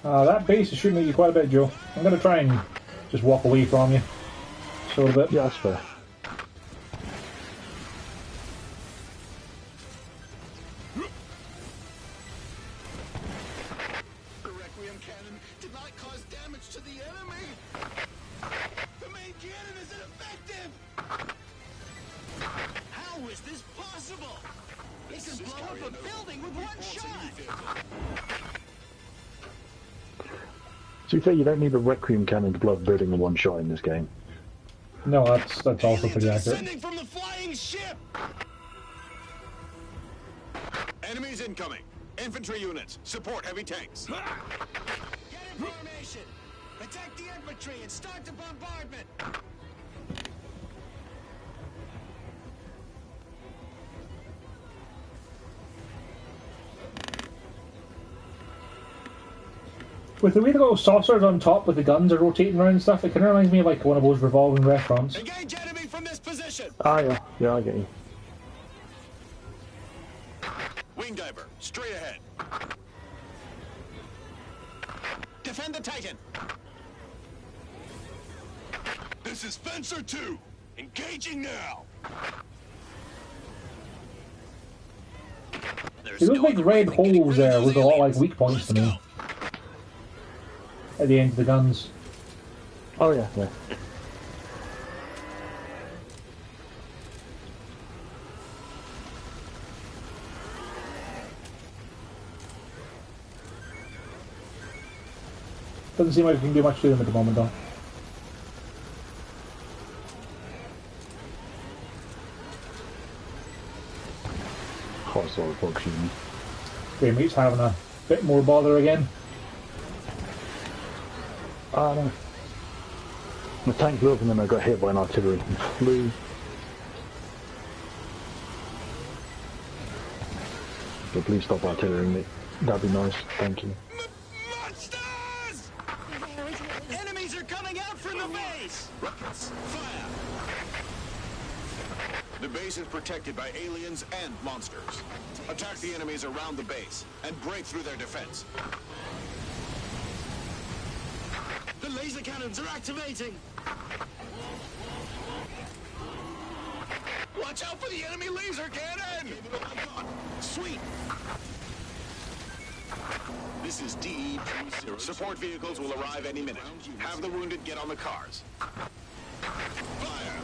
That base is shooting at you quite a bit, Joe. I'm going to try and just walk away from you. Just a little bit. Yeah, that's fair. The Requiem cannon did not cause damage to the enemy. The main cannon is ineffective. is this possible? It can blow up a building with one shot! To be fair, you don't need a Requiem cannon to blow up a building in one shot in this game. No, that's also pretty accurate. Descending from the flying ship! Enemies incoming. Infantry units, support heavy tanks. Get in formation! Attack the infantry and start the bombardment! With the way the little saucers on top with the guns are rotating around and stuff, it kind of reminds me of like one of those revolving restaurants. Engage enemy from this position! Ah, yeah. Yeah, I get you. Wing diver, straight ahead. Defend the Titan. This is Fencer 2! Engaging now! It looks like red holes there with a lot like weak points to me. At the end of the guns. Oh, yeah, yeah. Doesn't seem like we can do much to them at the moment, though. Oh, I saw the bug shooting. Greymeat's having a bit more bother again. Ah, no. The tank blew up and then I got hit by an artillery and flew. So please stop artillerying me. That'd be nice, thank you. Monsters! Enemies are coming out from the base! Rockets, fire! The base is protected by aliens and monsters. Attack the enemies around the base and break through their defense. The laser cannons are activating! Watch out for the enemy laser cannon! Sweet! This is DE-20. Support vehicles will arrive any minute. Have the wounded get on the cars. Fire!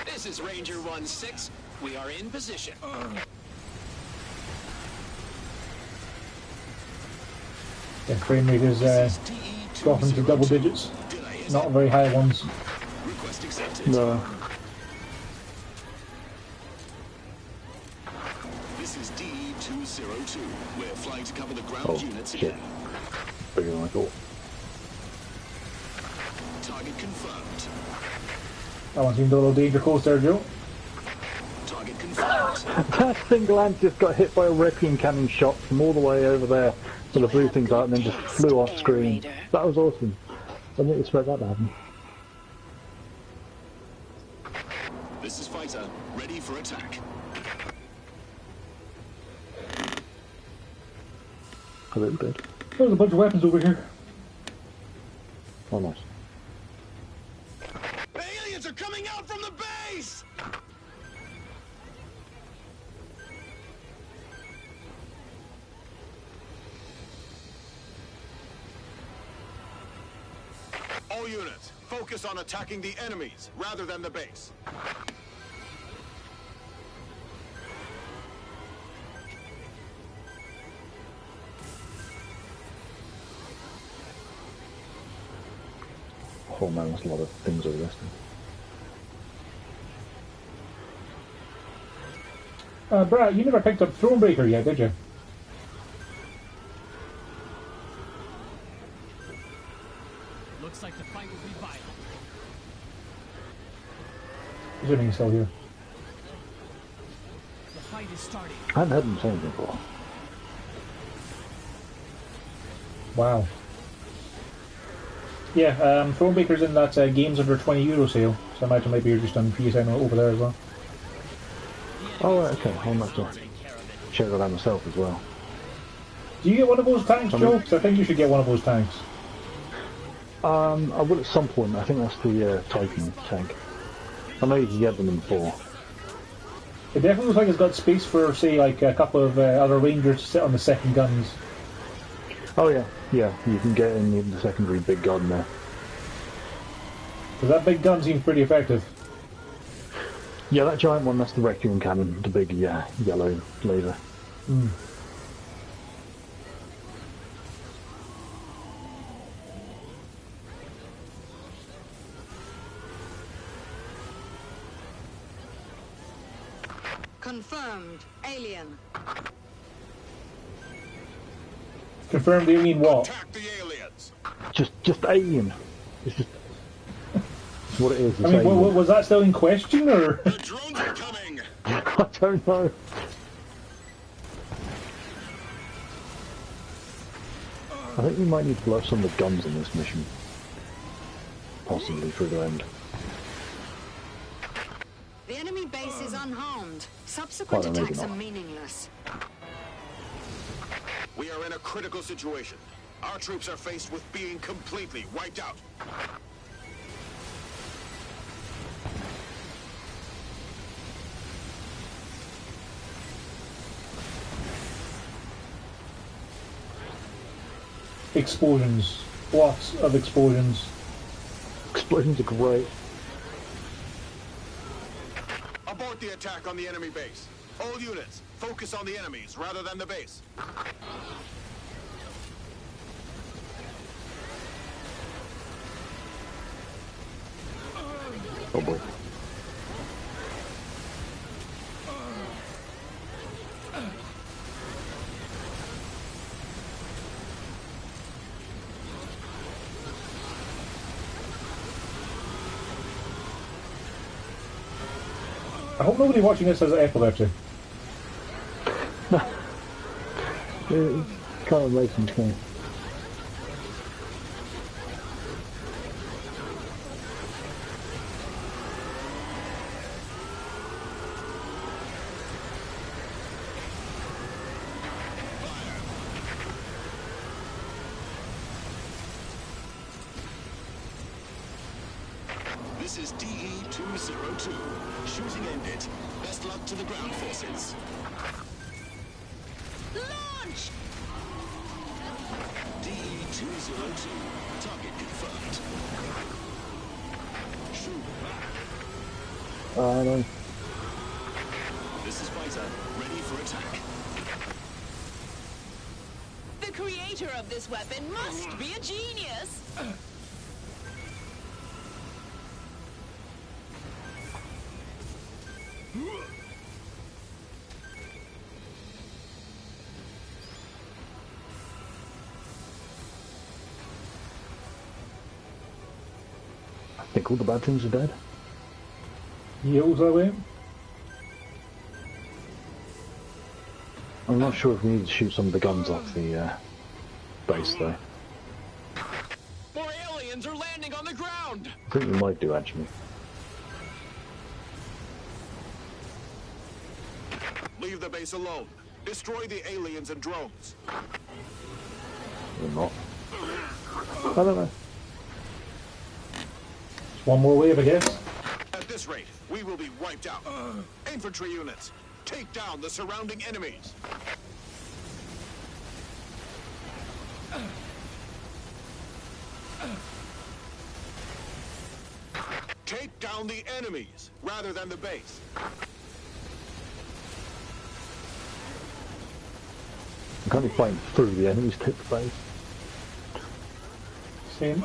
This is Ranger 1-6. We are in position. Yeah, frame rate is dropping to double digits. Not very high ones. Request accepted. No. This is DE-202. We're flying to cover the ground Oh, units shit. again. Bigger than I thought. Target confirmed. That one seemed a little danger close there, Joe. Target confirmed. That single ant just got hit by a Requiem cannon shot from all the way over there. So the blew things out and then just flew off screen. That was awesome. I didn't expect that to happen. This is fighter, ready for attack. A little bit. There's a bunch of weapons over here. Oh, nice. The aliens are coming out from the base! All units, focus on attacking the enemies rather than the base. Oh man, there's a lot of things over this thing. Brad, you never picked up Thronebreaker yet, did you? Looks like the fight will be violent. Assuming he's still here. The fight is starting. I haven't heard him say anything before. Wow. Yeah, Thronebreaker's in that games under €20 sale, so I imagine maybe you're just on PSN over there as well. Oh, right, okay. I'll have to check that out myself as well. Do you get one of those tanks, Joe? Because I think you should get one of those tanks. I will at some point. I think that's the Titan tank. I know you can get them in 4. It definitely looks like it's got space for, say, like a couple of other Rangers to sit on the second guns. Oh yeah, yeah. You can get in the secondary big gun there. Because that big gun seems pretty effective. Yeah, that giant one, that's the Requiem cannon, the big yellow laser. Mm. Confirmed. Alien. Confirmed alien what? Attack the aliens. Just alien. It's just it's what it is. It's I mean, alien. was that still in question, or? The drones are coming. I don't know. I think we might need to blow up some of the guns in this mission. Possibly through the end. The enemy base is unharmed. Subsequent Well, maybe attacks are not. meaningless. We are in a critical situation. Our troops are faced with being completely wiped out. Explosions. Lots of explosions. Explosions are great. Abort the attack on the enemy base. All units, focus on the enemies rather than the base. Oh boy. I hope nobody watching this has epilepsy. It kind of makes me think. This is DE-202. Shooting ended. Best luck to the ground forces. Launch! DE-202. Target confirmed. Shoot. No. This is Fighter. Ready for attack. The creator of this weapon must be a genius! I think all the bad things are dead. Yields that way. I'm not sure if we need to shoot some of the guns off the base though. More aliens are landing on the ground! I think we might do actually. Leave the base alone. Destroy the aliens and drones. Or not. I don't know. One more wave, I guess. At this rate, we will be wiped out. Infantry units, take down the surrounding enemies. Take down the enemies rather than the base. I'm currently fighting through the enemies to hit the base. Same.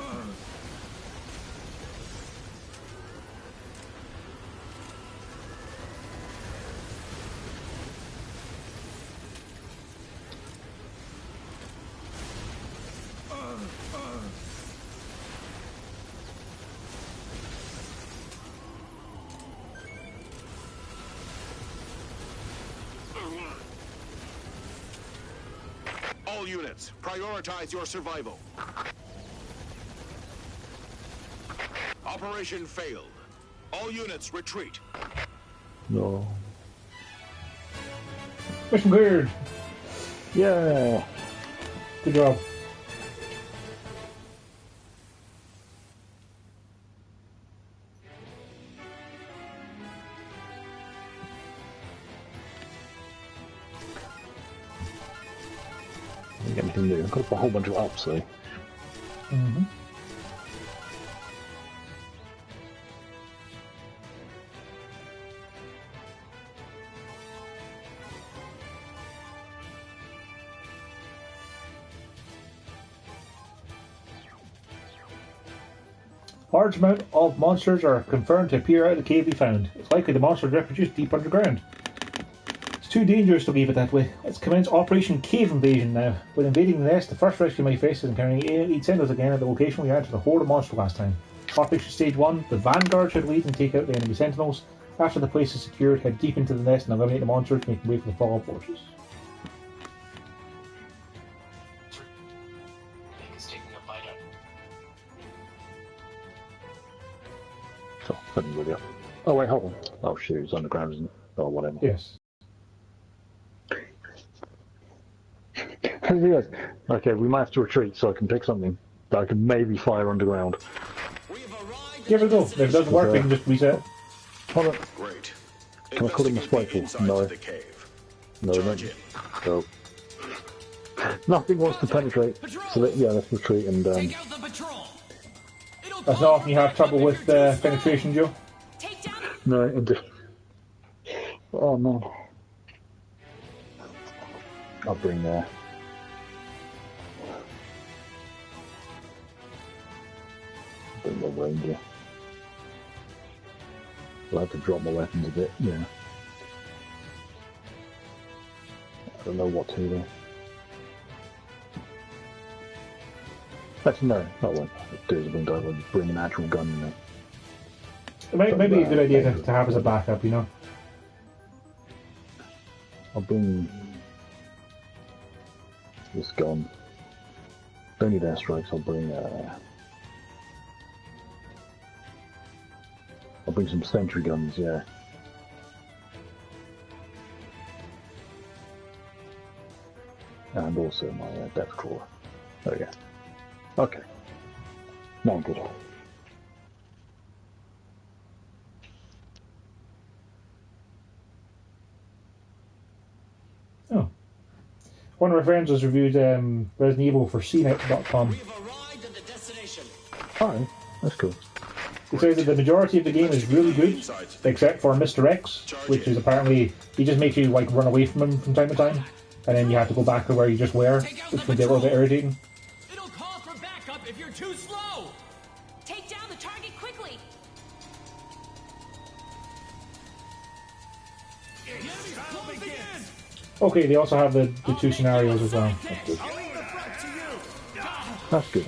All units, prioritize your survival. Operation failed. All units retreat. No. Mission cleared. Yeah. Good job. Didn't get anything new. I've got a whole bunch of ups though. Mm-hmm. Large amount of monsters are confirmed to appear out of the cave we found. It's likely the monsters reproduced deep underground. It's too dangerous to leave it that way. Let's commence Operation Cave Invasion now. When invading the nest, the first rescue might face is encountering 8 sentinels again at the location we entered the horde of monsters last time. Operation Stage 1, the vanguard should lead and take out the enemy sentinels. After the place is secured, head deep into the nest and eliminate the monsters, making way for the follow-up forces. So, couldn't really up. Oh wait, hold on. Oh shoot, it's underground, isn't it? Or whatever. Yes. Okay, we might have to retreat so I can pick something that I can maybe fire underground. Give it a go. If it doesn't work, we can just reset. Hold on. Great. Can I call it my spiteful? No. No, no. No. Nothing wants to penetrate. So yeah, let's retreat and That's not often you have trouble with penetration, Joe. No, indeed. Oh no. I'll bring my ranger. I'll have to drop my weapons a bit, yeah. I don't know what to do. Actually, no, that won't do as a window. I'll just bring an actual gun in there. It might be a good idea to have as a backup, you know? I'll bring this gun. Don't need airstrikes, I'll bring some sentry guns, yeah. And also my depth crawler. There we go. Okay. Now I'm good. Oh. One of our friends has reviewed Resident Evil for CNET.com. Alright, that's cool. It says that the majority of the game is really good, except for Mr. X, which is apparently, he just makes you like run away from him from time to time, and then you have to go back to where you just were, which can get a little bit irritating. It'll call for backup if you're too slow. Take down the target quickly. Okay, they also have the 2 scenarios as well. That's good. That's good.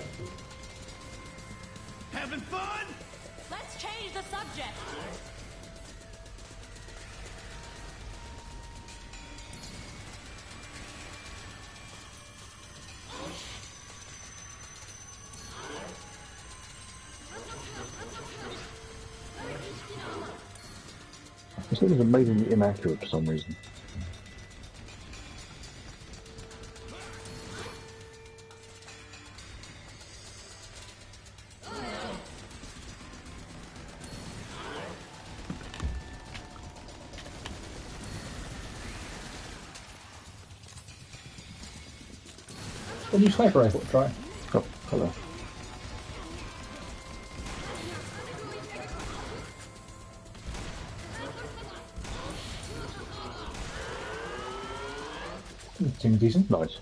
Having fun? Let's change the subject. This thing is amazingly inaccurate for some reason. A new sniper rifle, try. Oh, hello. Seems decent. Nice.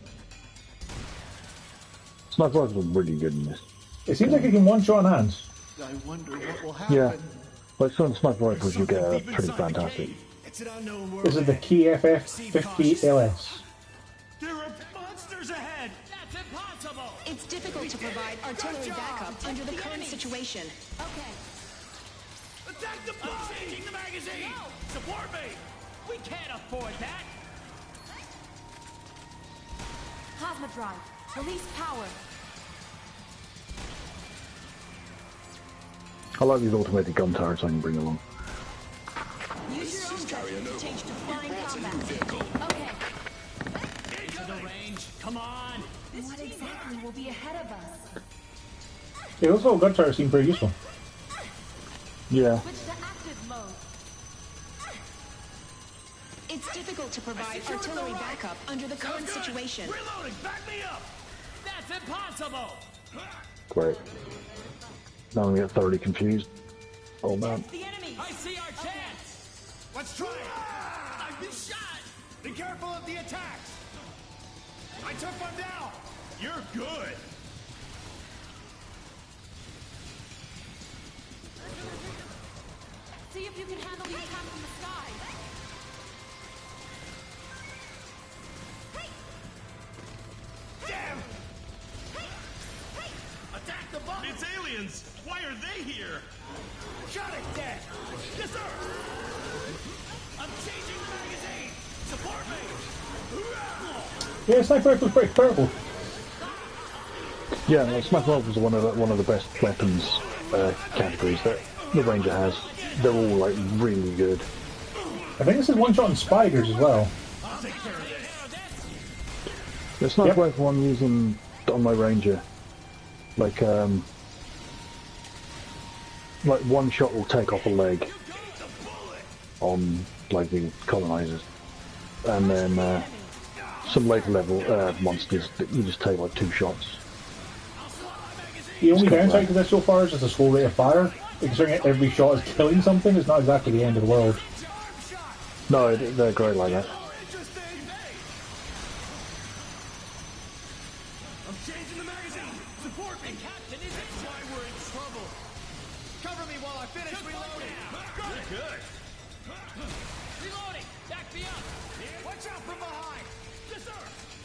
Sniper rifles are really good in this. It seems like it can one-shot on hands. I wonder what will happen. Yeah. Like some sniper rifles you get are pretty fantastic. It's an unknown world. This is the KFF-50LS. There are monsters ahead. That's impossible. It's difficult to provide artillery backup under the current situation. Okay. Attack the bomb! Changing the magazine. No. Support me. We can't afford that. Plasma drive. Release power. I like these automated gun turrets I can bring along. Use your own judgment to change to flying combat. Okay. Into the range. Come on. What exactly will be ahead of us? Yeah, those little gun turrets seem pretty useful. Yeah. Switch to active mode. It's difficult to provide artillery backup under the current situation. Reloading. Back me up. That's impossible. Great. Now I'm get thoroughly confused. Oh man. The enemy. I see our chance. Let's try it. I've been shot. Be careful of the attacks. I took one down. You're good. See if you can handle the attack from the sky. Damn! Attack the bomb! It's aliens! Why are they here? Shot it dead! Yes, sir! I'm changing the magazine! Support me! Yeah, sniper rifle's pretty powerful. Yeah, like sniper rifles are one of the best weapons categories that the Ranger has. They're all like really good. I think this is one shot on spiders as well. I'll take care of this. The sniper rifle I'm using on my Ranger, like one shot will take off a leg on like the colonizers, and then some later level monsters that you just take like 2 shots. The only downside to this so far is just a slow rate of fire. Considering every shot is killing something, it's not exactly the end of the world. No, they're great like that. I'm changing the magazine! Support me! Captain, is it why we're in trouble? Cover me while I finish reloading! Got it! Good! Reloading! Back me up! Watch out from behind! Yes, sir!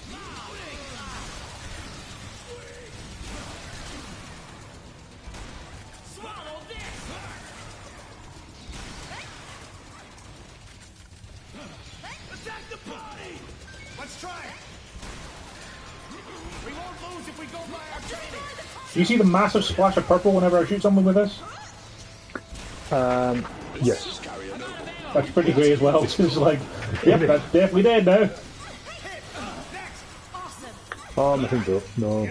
Loading! Swallow this! Attack the body! Let's try it! We won't lose if we go by our training! Do you see the massive splash of purple whenever I shoot someone with this? Yes. That's pretty great as well. It's just like, yep, that's definitely dead now. Oh, nothing's up. No.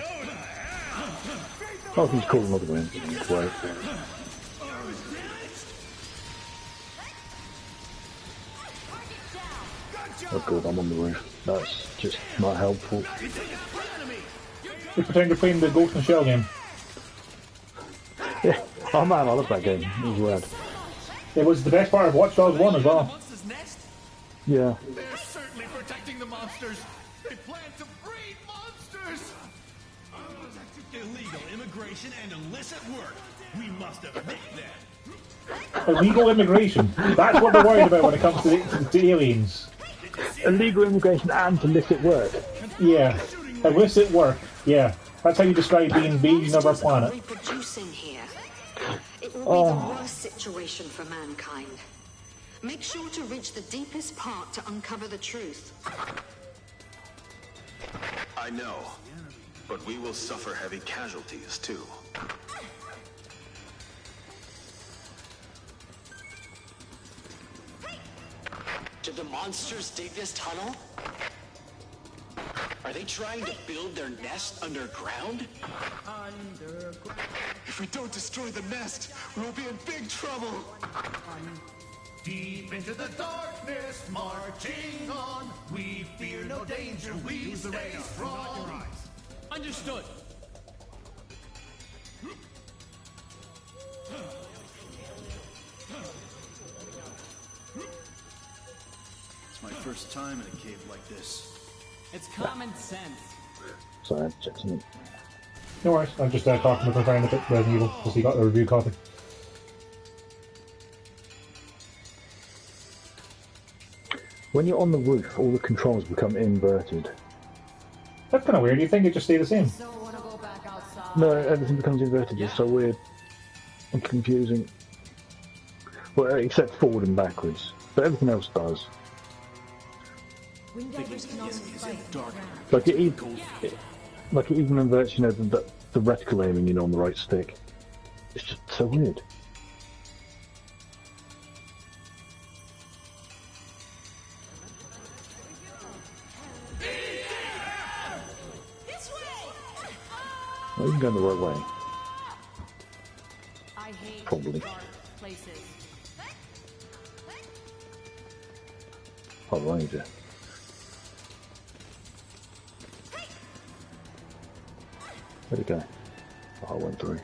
Nothing's cool. Another win. Great. Oh good, I'm on the roof. That's just not helpful. You pretend you're playing the Ghost in the Shell game. Yeah. Oh man, I love that game. It was rad. It was the best part of Watch Dogs 1 as well. Monsters' nest? Yeah. They're certainly protecting the monsters! They plan to breed monsters! Illegal immigration and illicit work. We must admit that. Illegal immigration. That's what they're worried about when it comes to aliens. Illegal immigration and illicit work. Yeah. Illicit work. Yeah. That's how you describe the invasion of our planet. Reproducing here. It will be the worst situation for mankind. Make sure to reach the deepest part to uncover the truth. I know, but we will suffer heavy casualties too. Did the monsters dig this tunnel? Are they trying to build their nest underground? If we don't destroy the nest, we'll be in big trouble. Deep into the darkness, marching on. We fear no danger, we stay strong. Understood. It's my first time in a cave like this. It's common sense. Sorry, check something. No worries. I'm just talking with my friend about Resident Evil because he got a review copy. When you're on the roof, all the controls become inverted. That's kind of weird. You think it just stay the same? No, everything becomes inverted. It's so weird and confusing. Well, except forward and backwards, but everything else does. Like it even inverts, you know, the reticle aiming, you know, on the right stick. It's just so weird. Well, you can go the right way. Probably. Oh, Ranger. Where'd it go? Oh, I went through.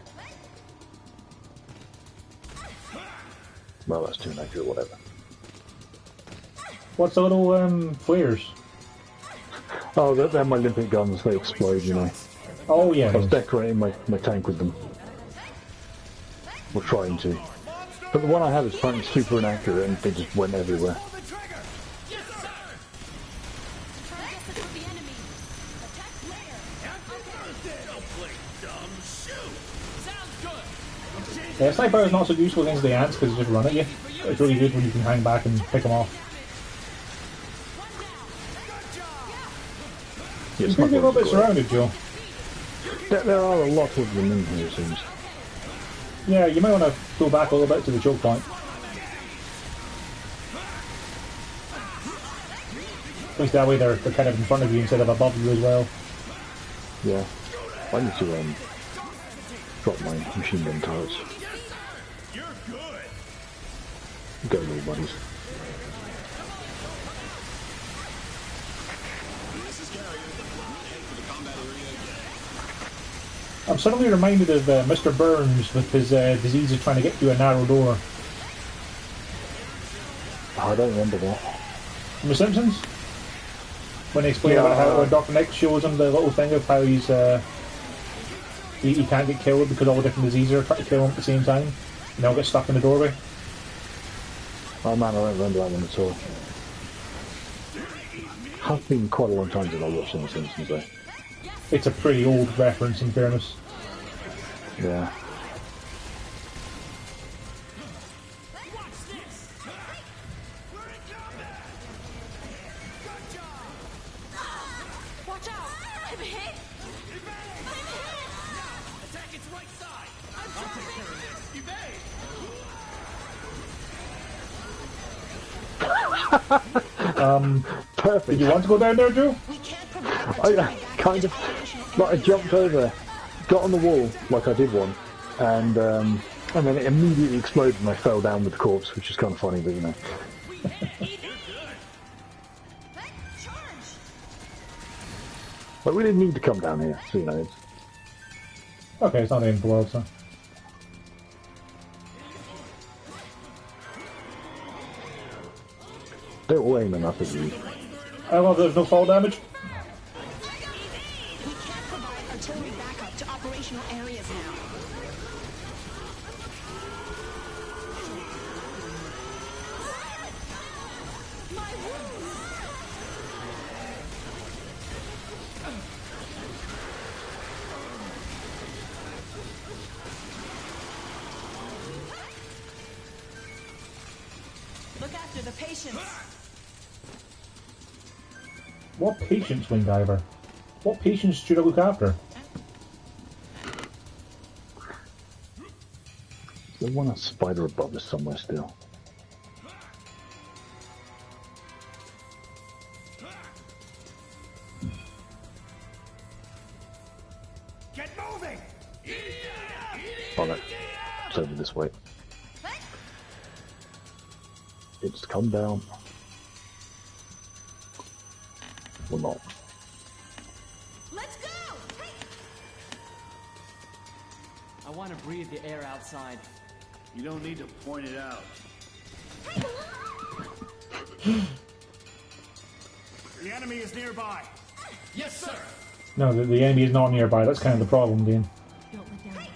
Well, that's too naked, whatever. What's the little flares? Oh, they're my Olympic guns, they explode, you know. Oh, yeah. I was decorating my tank with them. Or trying to. But the one I have is apparently super inaccurate and they just went everywhere. Yeah, sniper is not so useful against the ants because they just run at you. It's really good when you can hang back and pick them off. Yeah, you seem to be a little bit surrounded, Joe. There are a lot of them in here, it seems. Yeah, you might want to go back a little bit to the choke point. At least that way they're kind of in front of you instead of above you as well. Yeah. I need to drop my machine gun turrets. Go, little buddies. I'm suddenly reminded of Mr. Burns with his disease of trying to get through a narrow door. I don't remember that. From The Simpsons? When they explain about how Dr. Nick shows him the little thing of how he's he can't get killed because all the different diseases are trying to kill him at the same time. And they'll get stuck in the doorway. Oh man, I don't remember that one at all. Has been quite a long time since I watched The Simpsons though. It's a pretty old reference, in fairness. Yeah. Watch out! I'm hit! Attack its right side! I'll take care of this! Evade! Perfect. Did you want to go down there, Joe? I kind of, like, I jumped over, got on the wall like I did one, and then it immediately exploded and I fell down with the corpse, which is kind of funny, but you know. But we didn't need to come down here, so you know. Okay, it's not the end of the world, so. They're all aiming up at you. I love there's no fall damage. We can't provide artillery backup to operational areas now. Look after the patients. What patients, Wing Diver? What patients should I look after? There's one spider above us somewhere still. Get moving! Oh no, it's over this way. It's come down. Or not. Let's go! I want to breathe the air outside. You don't need to point it out. The enemy is nearby. Yes, sir. No, the enemy is not nearby. That's kind of the problem, Dean. Don't let down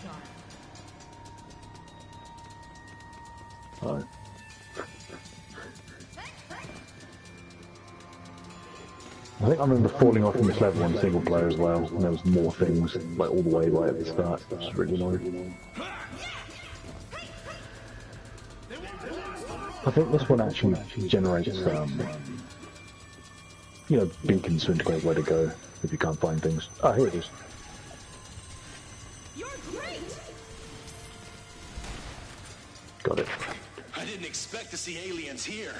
the guard. Alright. I think I remember falling off in this level on single player as well, and there was more things, like all the way right at the start, which is really annoying. I think this one actually generates, you know, beacons to indicate where to go if you can't find things. Ah, here it is. You're great! Got it. I didn't expect to see aliens here.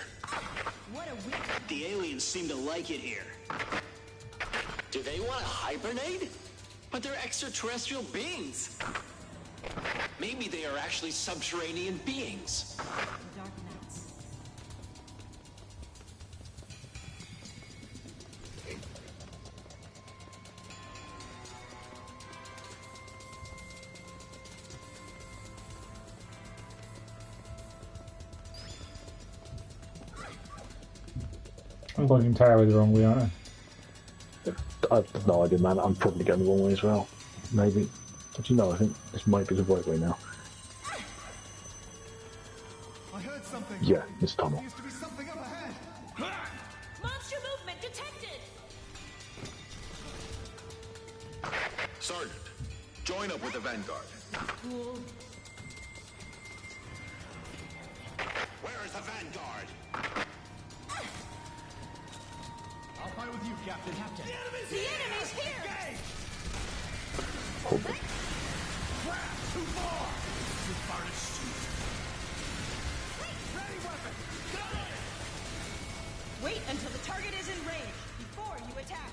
What a weird... The aliens seem to like it here. Do they want to hibernate? But they're extraterrestrial beings. Maybe they are actually subterranean beings. Dark nights. I'm going entirely the wrong way, aren't I? I have no idea, man. I'm probably going the wrong way as well. Maybe. But you know, I think this might be the right way now. this tunnel. Seems to be something up ahead. Monster movement detected. Sergeant, join up with the Vanguard. Cool. Where is the Vanguard? I'll fight with you, Captain. The enemy's here. Hold on. Crap, too far. Too far to shoot. Ready weapon. Got it. Wait until the target is in range before you attack.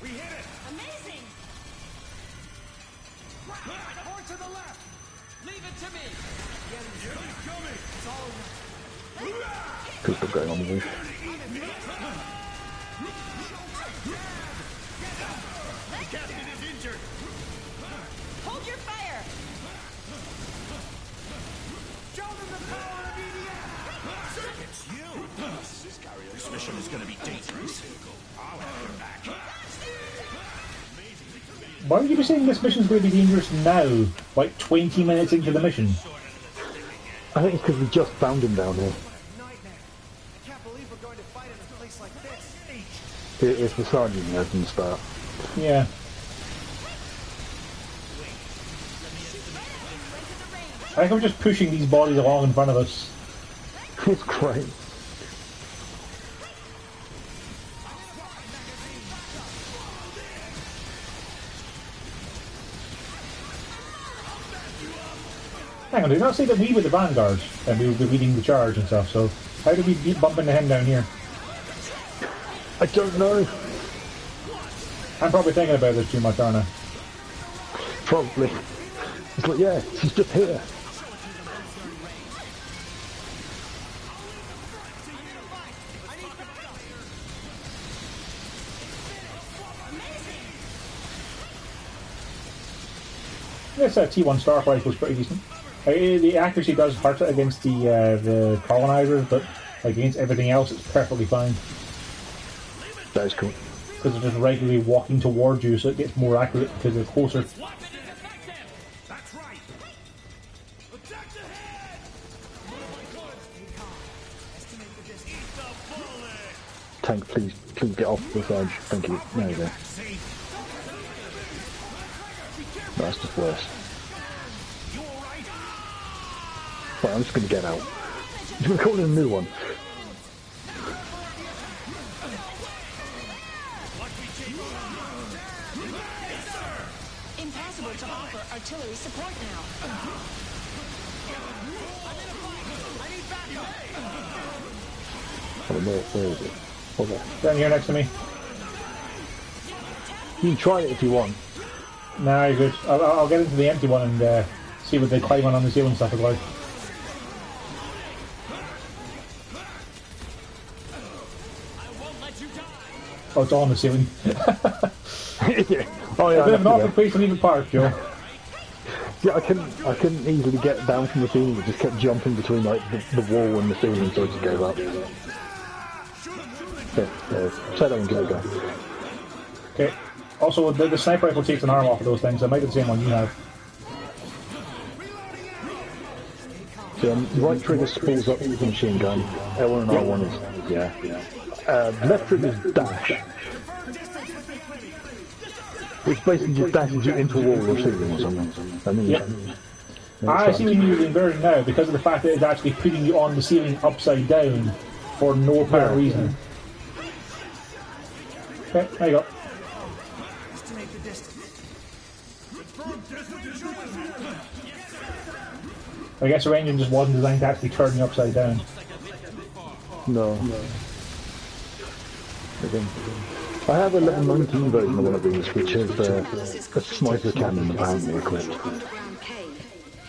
We hit it. Amazing. More to the left. Leave it to me. He's coming. It's all Could still going on the roof. Captain is injured. Hold your fire. Show them the power of EDF. It's you. This mission is going to be dangerous. I'll have your back. Why would you be saying this mission's going to be dangerous now, like 20 minutes into the mission? I think it's because we just found him down here. Nightmare. I can't believe we're going to fight in a place like this. It's the sergeant who from the start. Yeah. I think I'm just pushing these bodies along in front of us. It's great. Hang on, did you not say that we were the Vanguard and we would be leading the charge and stuff, so how did we bump into him down here? I don't know. I'm probably thinking about this too much, aren't I? Probably. It's like, yeah, she's just here. This T1 Stark rifle was pretty decent. The accuracy does hurt it against the colonizers, but like against everything else, it's perfectly fine. That is cool. Because they're just regularly walking towards you, so it gets more accurate because they're closer. That's right. Attack the head. Estimate the distance. Eat the bullet. Tank, please get off this edge. Thank you. There you go. That's just worse. Right, I'm just going to get out. I'm going to call in a new one. Impossible to offer artillery support now. Oh, no, where is it? Hold on. Down here next to me. You can try it if you want. Nah, you're good. I'll get into the empty one and see what they climb on the ceiling stuff is like. Oh, it's all on the ceiling. Yeah. Oh, yeah, a bit of an awkward place to leave it parked, Joe. Yeah, I couldn't easily get down from the ceiling. It just kept jumping between like the wall and the ceiling, so it just gave up. Yeah, try that one, give it a go. Okay. Also, the sniper rifle takes an arm off of those things, so it might be the same one you have. So right trigger spools up with the machine gun. L1 and R1 is left trigger is dash, which basically just dashes you into a wall or ceiling or something. I mean, I see what you mean inverted now because of the fact that it's actually putting you on the ceiling upside down for no apparent reason. Okay, there you go. I guess our engine just wasn't designed to actually turn you upside down. No. I have a level 19 version of one of these, which has a sniper cannon apparently equipped.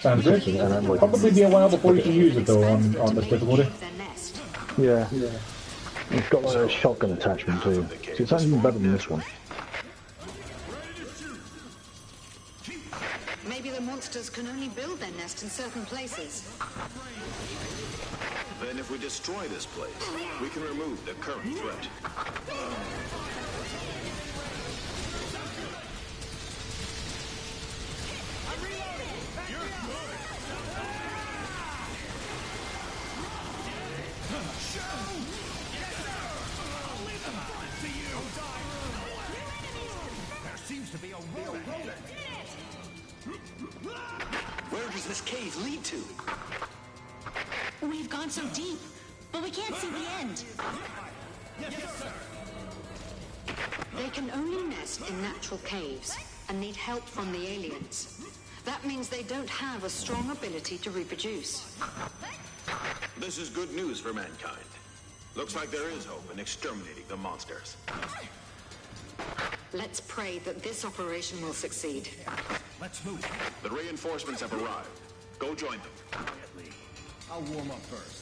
Sounds good. Like, probably be a while before you can use it though on this difficulty. Yeah. It's got like a shotgun attachment too, so it's actually better than this one. Maybe the monsters can only build their nest in certain places. Then if we destroy this place, we can remove the current threat. There seems to be a road ahead. Where does this cave lead to? We've gone so deep, but we can't see the end. Yes, sir. They can only nest in natural caves and need help from the aliens. That means they don't have a strong ability to reproduce. This is good news for mankind. Looks like there is hope in exterminating the monsters. Let's pray that this operation will succeed. Let's move. The reinforcements have arrived. Go join them. Quietly. I'll warm up first.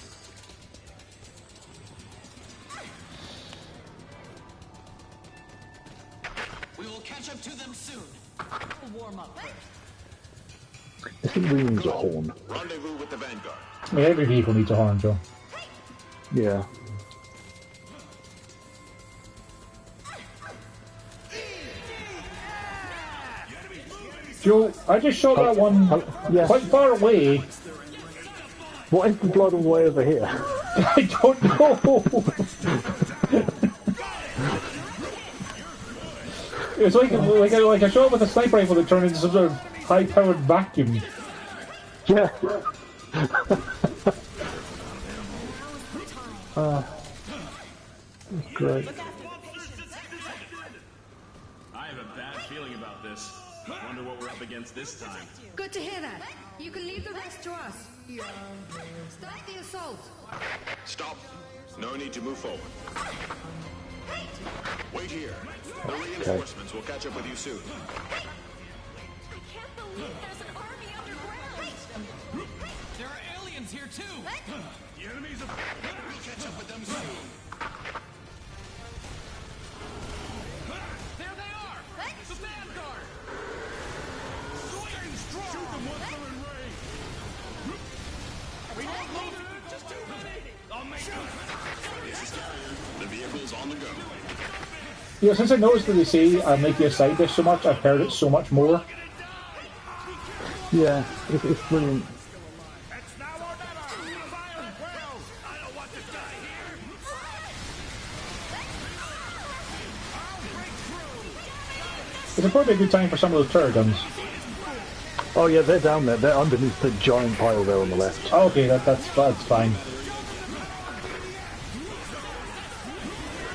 We will catch up to them soon. We'll warm up first. I think we need a horn. Rendezvous with the Vanguard. I mean, every vehicle needs a horn, Joe. Yeah. Joe, I just shot that one yeah. quite far away. What is the blood all the way over here? I don't know. It's like a shot with a sniper rifle that turned into some sort of high-powered vacuum. Yeah. Great. I have a bad feeling about this. Wonder what we're up against this time. Good to hear that. You can leave the rest to us. Start the assault. Stop. No need to move forward. Wait here. The reinforcements will catch up with you soon. I can't believe there's an army underground. There are aliens here too. The enemies of... We'll catch up with them soon. There they are. The Vanguard. Staying strong. Shoot them once they're in range. We won't move. Just too many. I'll make sure. This is Carrier. The vehicle's on the go. Yeah, since I noticed that they say I make you a side dish so much, I've heard it so much more. Yeah, it's brilliant. It's now or never. Fire well. I don't want this guy here. I'll break through. It's probably a good time for some of those turret guns. Oh yeah, they're down there. They're underneath the giant pile there on the left. Oh, okay, that's fine.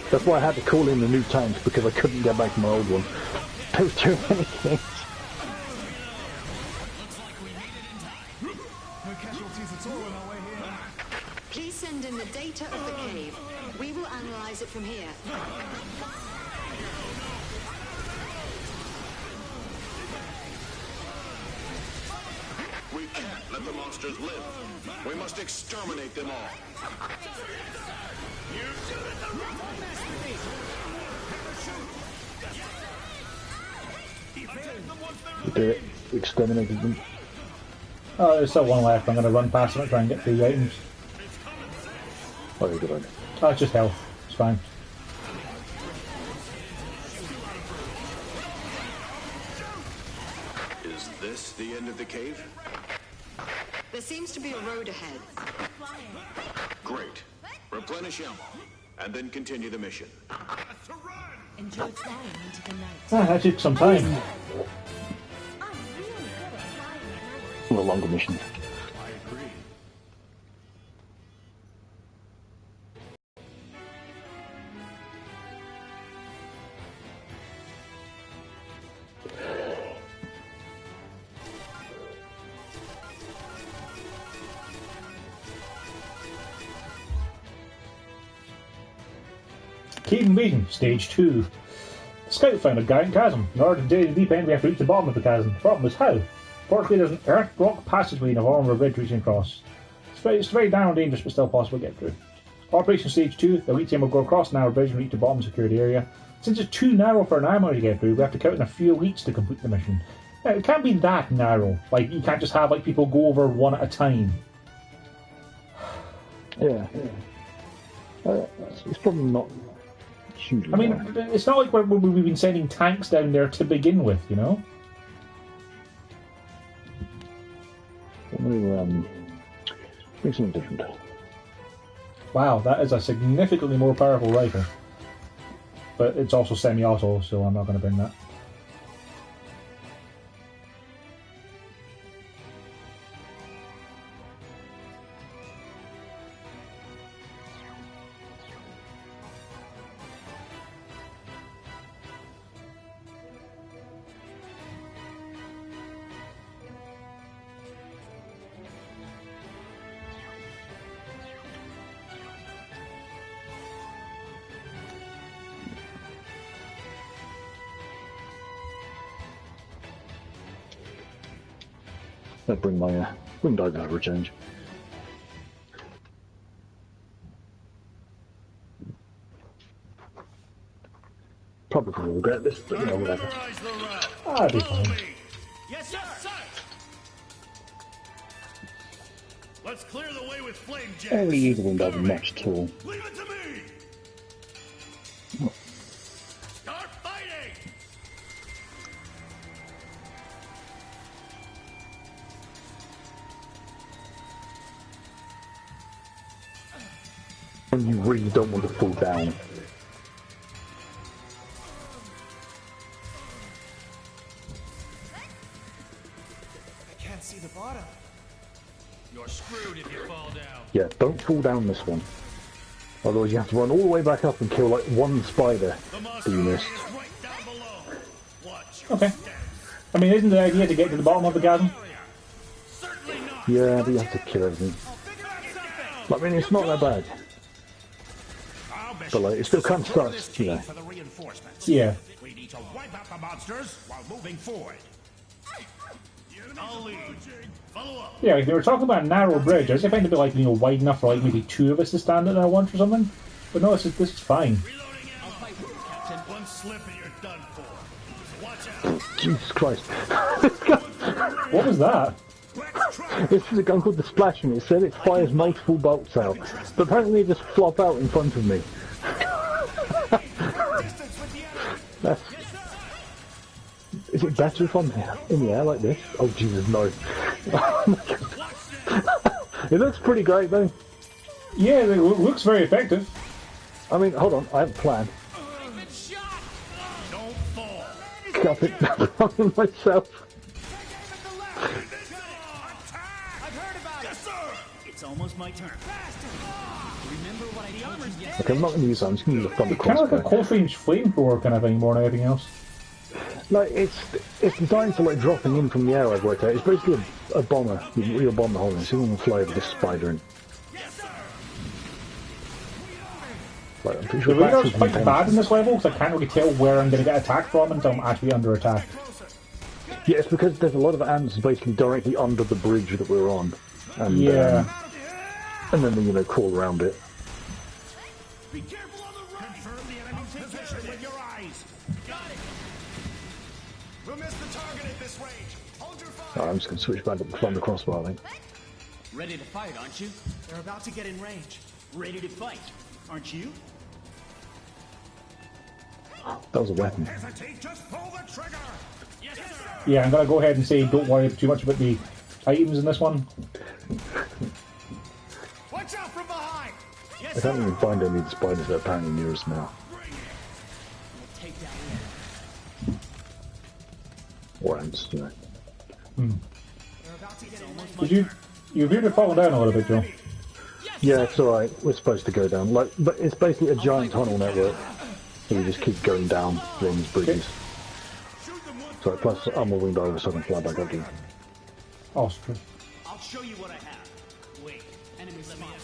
That's why I had to call in the new tanks, because I couldn't get back to my old one. There was too many things. No casualties at all on our way here. Please send in the data of the cave. We will analyze it from here. We can't let the monsters live. We must exterminate them all. Do it. Exterminated them. Oh, there's still one left. I'm going to run past them and try and get the items. Oh, good idea. Oh, it's just health. It's fine. Is this the end of the cave? There seems to be a road ahead. Great. Replenish ammo, and then continue the mission. Enjoy flying into the night. That took some time. I'm really good at flying. A little longer mission. I agree. Cave invasion, stage 2. The scout found a giant chasm. In order to dig the deep end, we have to reach the bottom of the chasm. The problem is how. Fortunately, there's an earth rock passageway in the form of a bridge reaching across. It's very narrow and dangerous, but still possible to get through. Operation Stage 2, the elite team will go across the narrow bridge and reach the bottom security area. Since it's too narrow for an army to get through, we have to count in a few elites to complete the mission. Now, it can't be that narrow. Like, you can't just have like people go over one at a time. Yeah. It's probably not hugely. I mean, it's not like we've been sending tanks down there to begin with, you know? I'm going to bring something different. Wow, that is a significantly more powerful rifle. But it's also semi-auto, so I'm not going to bring that. I'll bring my winged dog over a change. Probably going to regret this, but you know, whatever. I'll be fine. Yes, sir. Let's clear the way with flame jets. I don't really use the winged dog much at all. Leave it to me. Start fighting. When you really don't want to fall down. I can't see the bottom. You're screwed if you fall down. Yeah, don't fall down this one. Otherwise you have to run all the way back up and kill like one spider that you missed. Okay. I mean, isn't the idea to get to the bottom of the chasm? Yeah, but you have to kill everything. I mean, it's not that bad. But like, it still kind of sucks, you know. Yeah. We need to wipe out the monsters while moving forward. I'll lead. Follow up. Yeah, like they were talking about a narrow bridge. I was find it a bit like, you know, wide enough for like maybe two of us to stand in at once or something. But no, this is fine. One slip and you're done for. Watch out. Jesus Christ. What was that? This is a gun called the Splashing. It said it fires multiple bolts out. But apparently they just flop out in front of me. That's... Is it better if I'm in the air like this? Oh Jesus, no. It looks pretty great though. Yeah, it looks very effective. I mean, hold on, I have a plan. Cup it down myself. It's almost my turn. Remember what I told you yesterday? Okay, I'm not going to use that, I'm just going to use a thunder Kind of like a crossbow. close-range flamethrower kind of thing more than anything else. Like, it's designed for like dropping in from the air, I've worked out. It's basically a bomber. You're a bomber holding, so you want to fly over this spider in. Like, I'm pretty sure The radar's that's quite bad in this level, because I can't really tell where I'm going to get attacked from until I'm actually under attack. Yeah, it's because there's a lot of ants basically directly under the bridge that we're on. And, Yeah. And then they, you know, crawl around it. Be careful on the run. Confirm the enemy position with your eyes. Got it. We'll miss the target at this range. Hold your fire. Alright, I'm just going to switch back up to thunder crossbow, I think. Ready to fight, aren't you? They're about to get in range. Ready to fight, aren't you? That was a weapon. Hesitate, just pull the trigger. Yes, sir. Yeah, I'm going to go ahead and say don't worry too much about the items in this one. Watch out from behind. Yes, I can't even find any of the spiders that are apparently near us now. Take down Or ants, you know. Did you appear to have fallen down a little bit, Joe? Yeah, it's alright. We're supposed to go down. Like, but it's basically a giant tunnel network. So we just keep going down these bridges. So plus I'm a winged diver, so I can fly back up to you. Oh, it's true. I'll show you what I have. Wait, enemy spotted.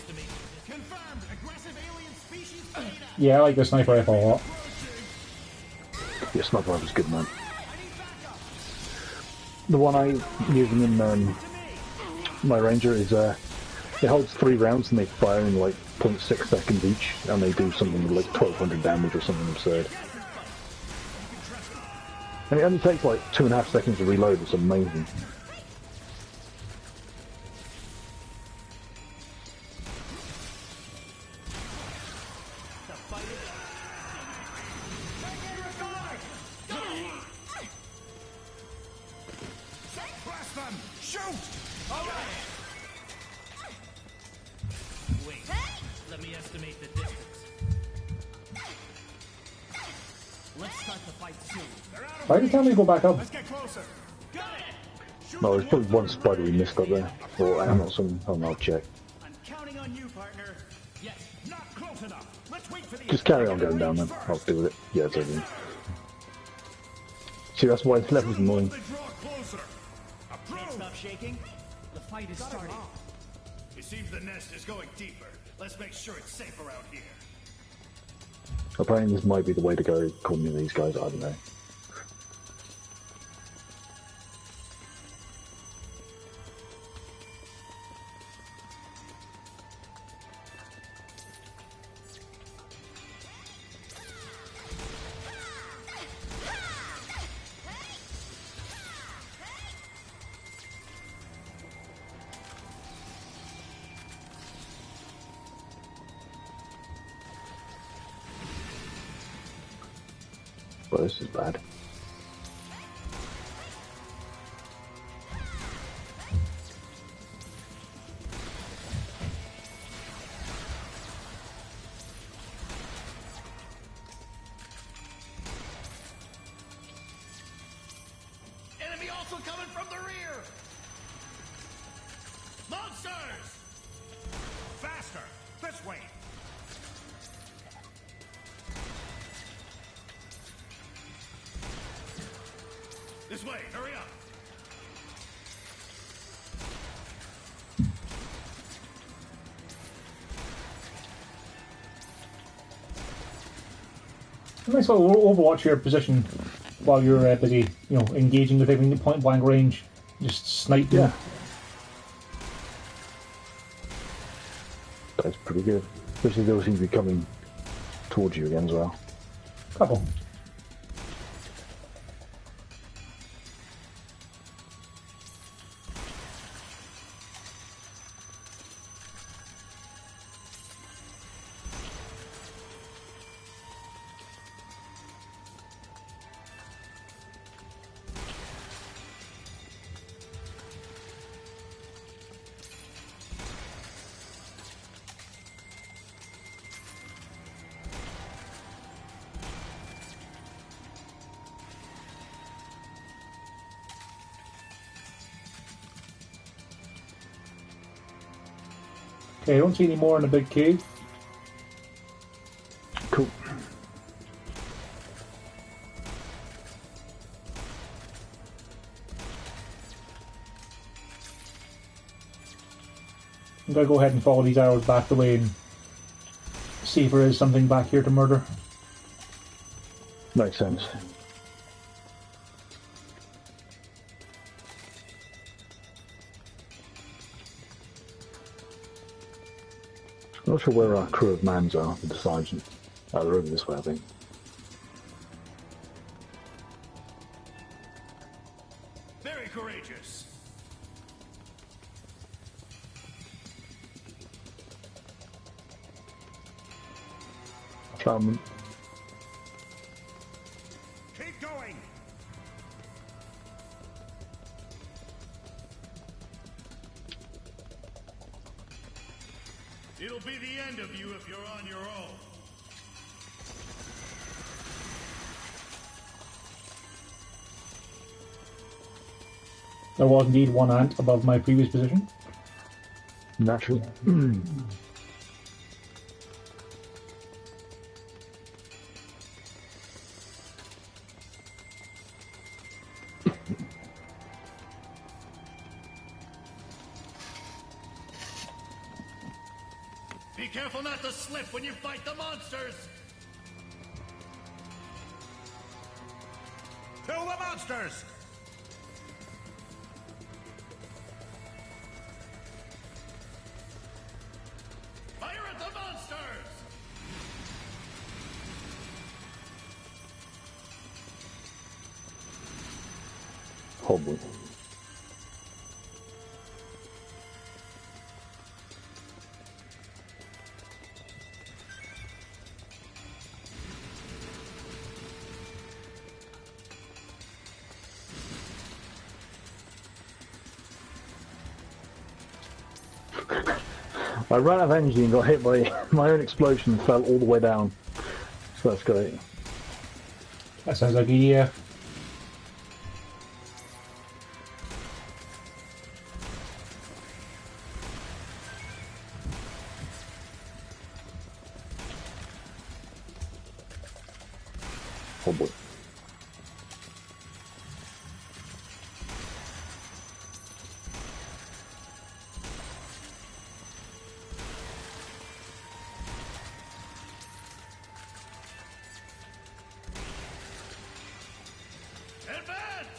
Confirmed. Aggressive alien species data. Yeah, I like the sniper rifle a lot. Yeah, sniper rifle's good, man. The one I'm using in my ranger is it holds 3 rounds and they fire in like 0.6 seconds each, and they do something like 1200 damage or something absurd. And it only takes like 2.5 seconds to reload. It's amazing. Press them. Shoot. All right. Wait, let me estimate. estimate the distance. Let's start the fight soon. Why did you tell me to go back up? Let's get closer. Got it. No, there's probably one spider we missed up there. Or I'm not some. Oh no, I'll check. I'm counting on you, partner. Yes, not close enough. Let's wait for the. Just carry on going down then. I'll deal with it. Yeah, it's okay. See, that's why it's level's annoying. They draw closer. Approve. Stop shaking. The fight is starting. It seems the nest is going deeper. Let's make sure it's safe around here. Apparently this might be the way to go, according to these guys, I don't know. Well, this is bad. Enemy also coming from the rear. Monsters! Faster! This way! This way, hurry up! Nice little Overwatch your position while you're busy, you know, engaging with everything at point blank range. Just snipe them. Yeah. That's pretty good. Especially those seem to be coming towards you again as well. Couple. Okay, I don't see any more in the big cave. Cool. I'm gonna go ahead and follow these arrows back the way and see if there is something back here to murder. Makes sense. I'm not sure where our crew of mans are with the sergeant. Oh, they're over this way, I think. Very courageous. Keep going. It'll be the end of you if you're on your own. There was indeed one ant above my previous position. Naturally. Be careful not to slip when you fight the monsters! Kill the monsters! Fire at the monsters! Hobbling. I ran out of energy and got hit by my own explosion and fell all the way down. So that's great. That sounds like a Oh boy.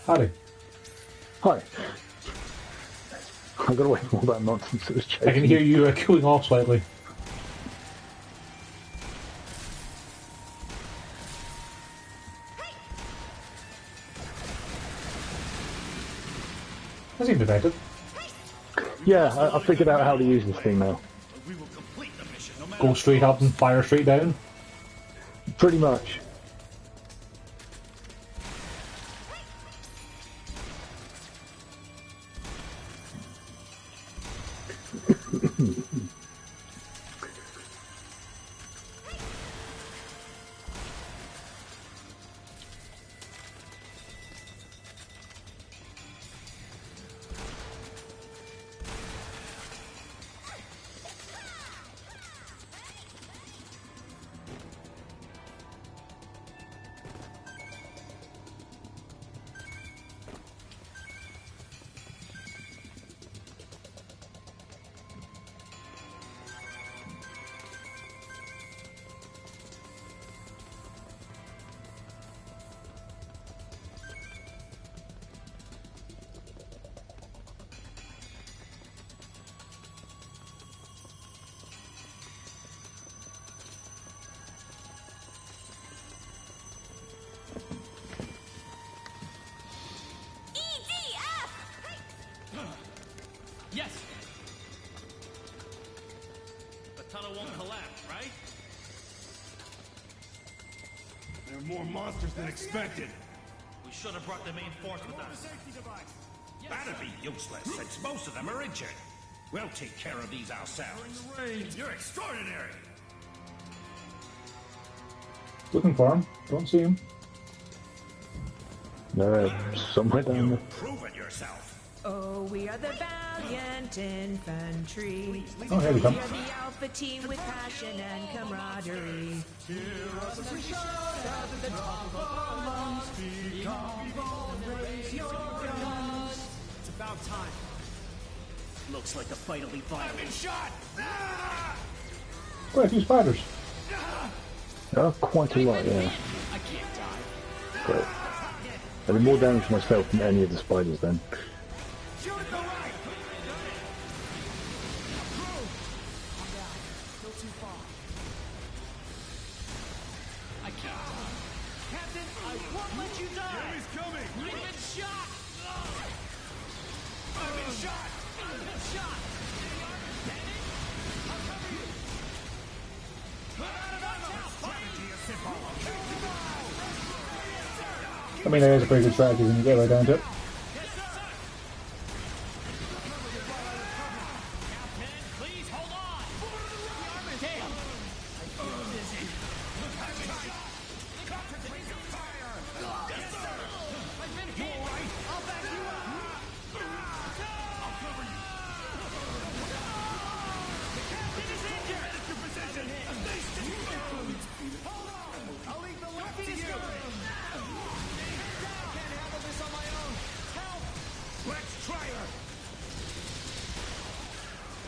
Howdy. Hi. I got away from all that nonsense that was chasing. I can hear you cooling off slightly. That's even effective. Yeah, I figured out how to use this thing now. Go straight up and fire straight down. Pretty much. Yes! The tunnel won't collapse, right? There are more monsters than expected. We should have brought the main force with us. That'd be useless, since most of them are injured. We'll take care of these ourselves. You're extraordinary. Looking for him. Don't see him. Somewhere down there. Proven yourself. Oh, we are the valiant infantry. Oh, here we come. We are the alpha team with passion and camaraderie. It's about time. Looks like the fight will be violent. I've been shot! Quite a few spiders. Quite a lot, yeah. I can't die. Great. I did more damage to myself than any of the spiders then. Shoot at the right! Still too far. I can't die. Captain, I won't let you die! Enemy's coming! I've been shot! I've been shot! I've been shot! I mean, that is a pretty good strategy when you get right down to it. Please hold on! Damn! I feel dizzy. I've been hit! I'll back you up! I'll cover you! The captain is injured! Into position! Hold on! I'll leave the left to you! Can't handle this on my own! Help! Let's try her!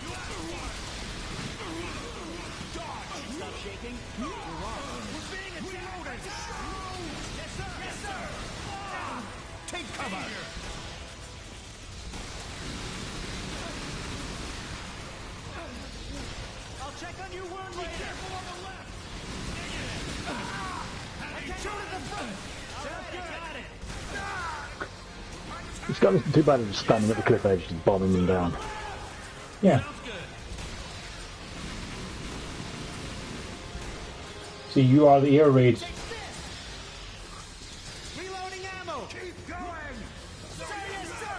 You have one! Dodge! Stop shaking. You're wrong. We're being attacked! Yes, sir! Yes, sir! Take cover! I'll check on your wound later. Careful on the left! I can shoot at the front. Sounds good. Got it. This guy isn't too bad at just standing at the cliff edge and bombing them down. Yeah. Sounds good. See, you are the air raid. Reloading ammo. Keep going! Sir, yes, sir.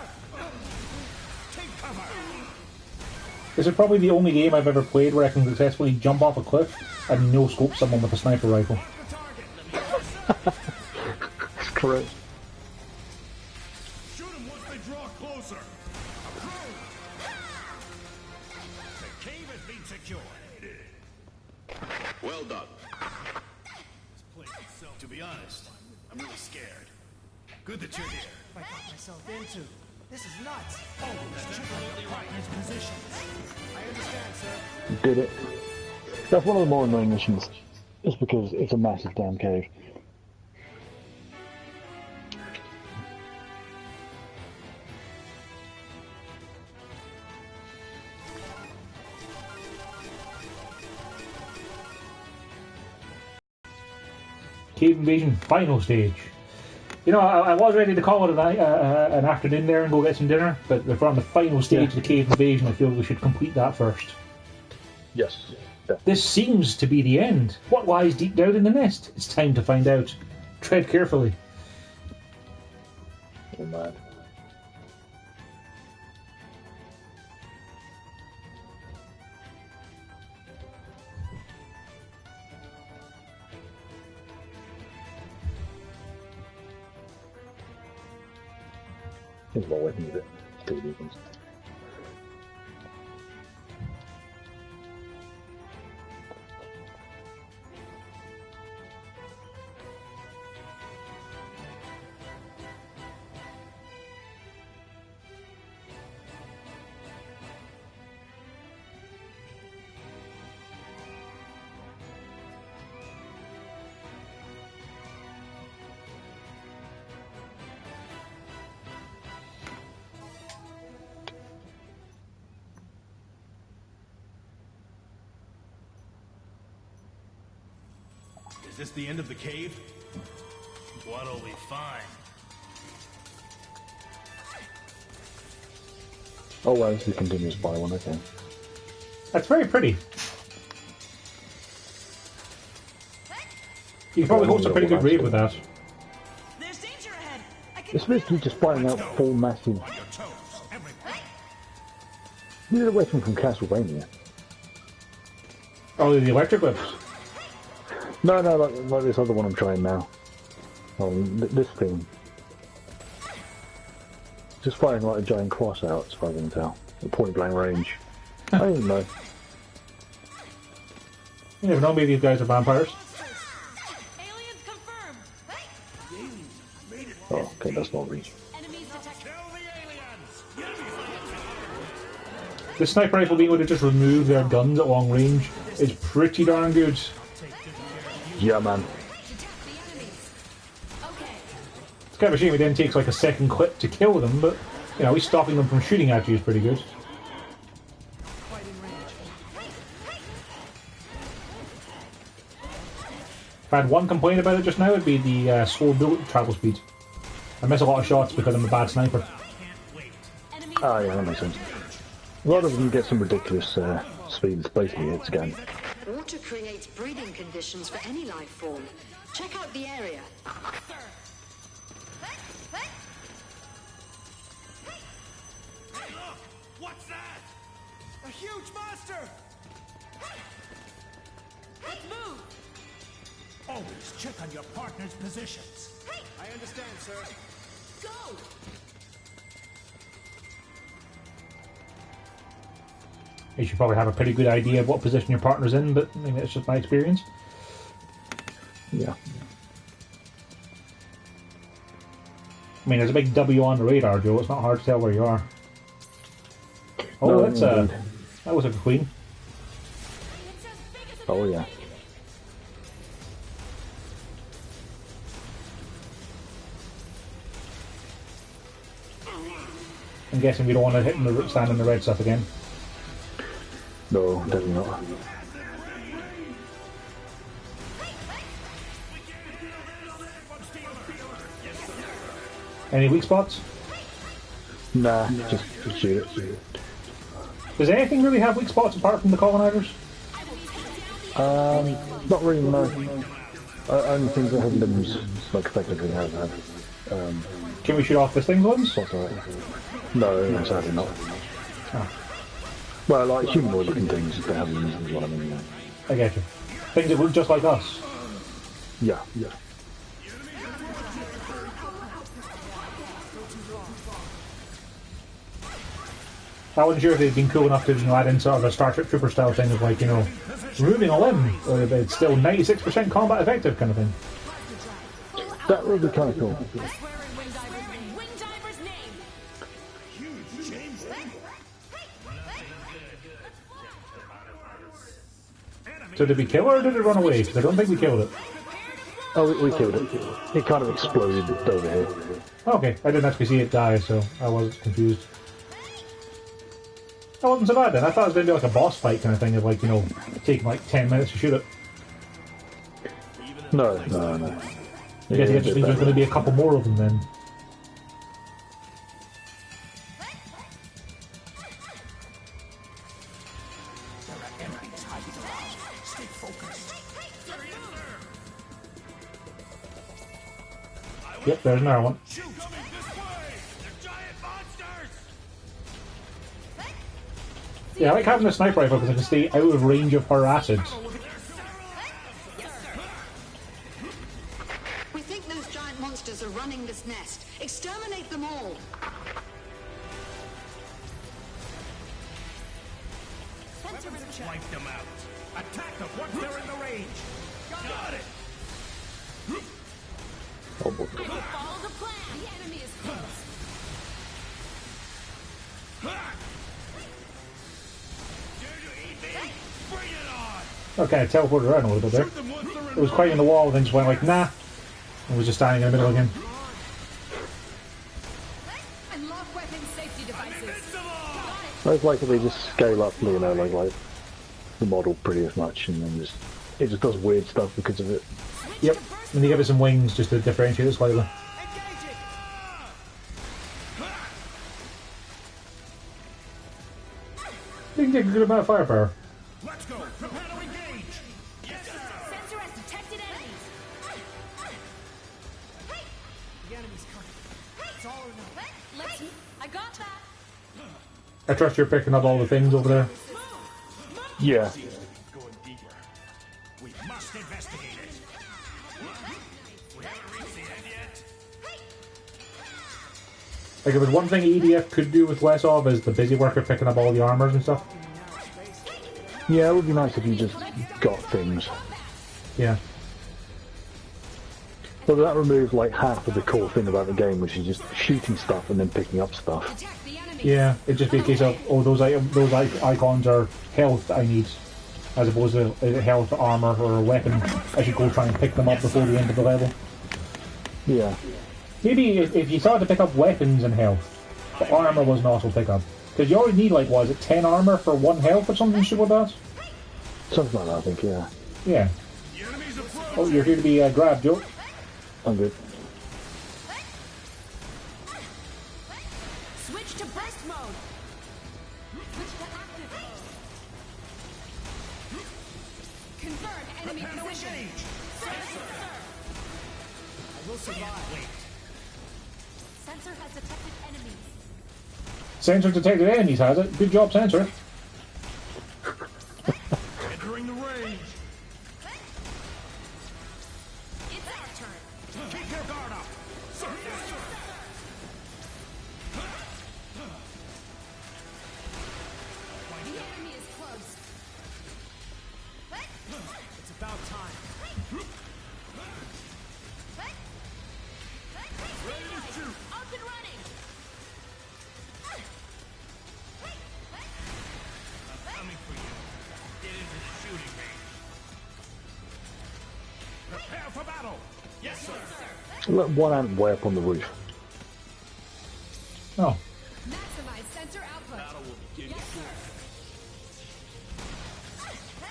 Take cover! This is probably the only game I've ever played where I can successfully jump off a cliff and no-scope someone with a sniper rifle. That's correct. Shoot them once they draw closer. The cave has been secured. Well done. To be honest, I'm really scared. Good that you're here. I got myself into. This is nuts. Oh, check out your partner's positions. I understand, sir. Did it. That's one of the more annoying missions. Just because it's a massive damn cave. Cave Invasion final stage. You know, I was ready to call it an afternoon there and go get some dinner, but if we're on the final stage of the Cave Invasion, I feel we should complete that first. Yes. Yeah. This seems to be the end. What lies deep down in the nest? It's time to find out. Tread carefully. Oh man. There's no way to use it. Two beacons. Is this the end of the cave? What'll we find? Oh well, this is a continuous by one, okay. That's very pretty. You can probably host a pretty good raid with that. There's danger ahead. It's basically just firing out full massive... You did a weapon from Castlevania. Oh, the electric whips? No, like this other one I'm trying now. Oh, this thing. Just firing like a giant cross out, as far as I can tell. At point blank range. I don't even know. You never know, maybe these guys are vampires. Aliens confirmed. Oh, okay, that's not reach. Enemies detected. The sniper rifle being able to just remove their guns at long range is pretty darn good. Yeah, man. It's kind of a shame it then takes like a second clip to kill them, but you know, stopping them from shooting at you is pretty good. If I had one complaint about it just now, it'd be the slow bullet travel speed. I miss a lot of shots because I'm a bad sniper. Ah, yeah, that makes sense. A lot of them get some ridiculous speeds, basically, it's again. Water creates breeding conditions for any life form. Check out the area. Hey, look! What's that? A huge monster. Let's move. Always check on your partner's positions. I understand, sir. Go. You should probably have a pretty good idea of what position your partner's in, but I mean, it's just my experience. Yeah. I mean, there's a big W on the radar, Joe. It's not hard to tell where you are. Oh, No, that's that was a queen. Oh, yeah. I'm guessing we don't want to stand in the red stuff again. No, definitely not. Any weak spots? Nah, just shoot it. Does anything really have weak spots apart from the colonizers? Not really, no. Only things that have limbs, like effectively have. Can we shoot off this thing's limbs? No, sadly not. Oh. Well, like humanoid-looking things, if they have them, is what I mean. I get you. Things that look just like us. Yeah, yeah. I wasn't sure if they'd been cool enough to add in sort of a Star Trek Trooper style thing of like, removing a limb, or if it's still 96% combat effective kind of thing. That would be kind of cool. So did we kill it or did it run away? Because I don't think we killed it. Oh, we killed it. It kind of exploded over here. Okay, I didn't actually see it die, so I was confused. That wasn't so bad then. I thought it was going to be like a boss fight kind of thing of like, taking like 10 minutes to shoot it. No. I guess it just means there's going to be a couple more of them then. Yep, there's another one. Yeah, I like having a sniper rifle because I can stay out of range of her acids. We think those giant monsters are running this nest. Exterminate them all. Wipe them out. Attack them once they're in the range. Got it. Oh boy. Follow the plan. The enemy is close. Bring it on. Okay, I teleported around a little bit there. It was quite in the wall, then just went like, nah. And was just standing in the middle again. Unlock weapon safety devices. It's like they just scale up, like the model pretty much, and then it just does weird stuff because of it. Yep, and you give it some wings just to differentiate it slightly. You can get a good amount of firepower. Let's go. Prepare to engage. Yes, sir. Sensor has detected enemies. The enemy's coming. It's all or nothing. Let's. I got that. I trust you're picking up all the things over there. Yeah. Going deeper. We must investigate it. We haven't reached the end yet. Like, if there's one thing EDF could do with less of is the busy worker picking up all the armors and stuff. Yeah, it would be nice if you just got things. Yeah. But that removed like half of the core thing about the game, which is just shooting stuff and then picking up stuff. Yeah, it'd just be a case of, those icons are health that I need, as opposed to health, armor, or a weapon. I should go try and pick them up before the end of the level. Yeah. Maybe if you started to pick up weapons and health, the armor was an auto pickup. Because you already need, like, what is it, 10 armor for 1 health or something stupid like that? Something like that, I think, yeah. Yeah. Oh, you're here to be grabbed, Joe. I'm good. Switch to burst mode. Switch to active mode. Confirm enemy position. I will survive. Sensor has detected enemies. Sensor detected enemies, has it? Good job, Sensor. Entering the range. It's our turn. Keep your guard up. Sir, yes, sir. The enemy is close. It's about time. Up and running. I'm coming for you. Get into the shooting range. Prepare for battle. Yes, sir. Let one ant way up on the roof. Oh. Maximize sensor output. Battle will begin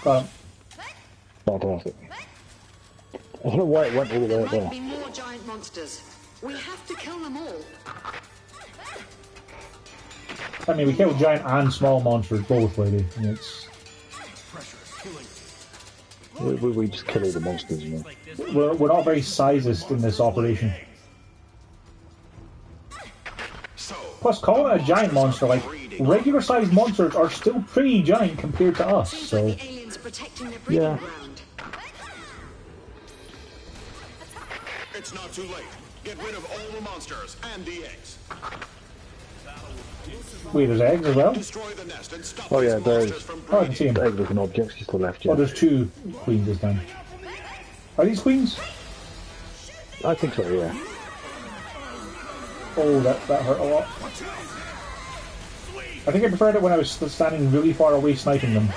But Fantastic. I don't know why it went all the way There up might there. be more giant monsters. We have to kill them all. I mean, we killed giant and small monsters both, lady. And it's pressure is killing. We just kill all the monsters, you know. we're not very sizist in this operation. Plus, calling it a giant monster, like, regular-sized monsters are still pretty giant compared to us. Seems So like the aliens are protecting their breeding ground. It's not too late. Get rid of all the monsters and the eggs. wait, there's eggs as well. Destroy the nest and stop Oh yeah, these there's monsters from Oh, I can see them. egg-looking objects just to the left. Yeah. Oh, there's 2 queens this time. Are these queens? I think so. Yeah. Oh, that hurt a lot. I think I preferred it when I was standing really far away sniping them.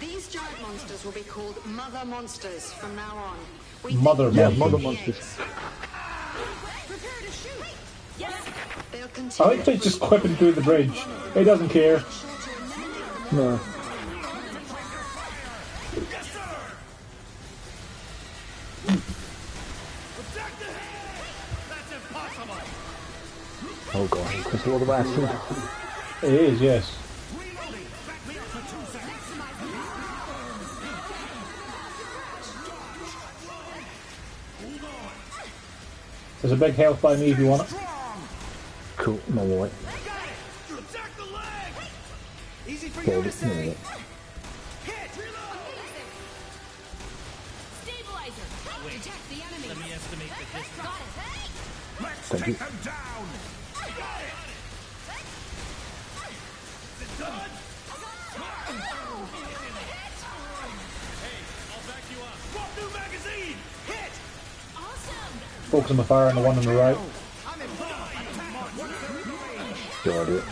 These giant monsters will be called Mother Monsters from now on. Mother monsters. I like to just clipping through the bridge. It doesn't care. No. Oh god, that's a lot of acid. It is, yes. There's a big health by me if you want it. Cool, no way. Easy for you to say. Stabilizer. Detect the enemy. Let me estimate the distance. Got it. Let's Thank take you. them down. Got it. Is it done? Hey, I'll back you up. Swap new magazine. Hit. Awesome. Focus on the fire and the one on the right. Good idea.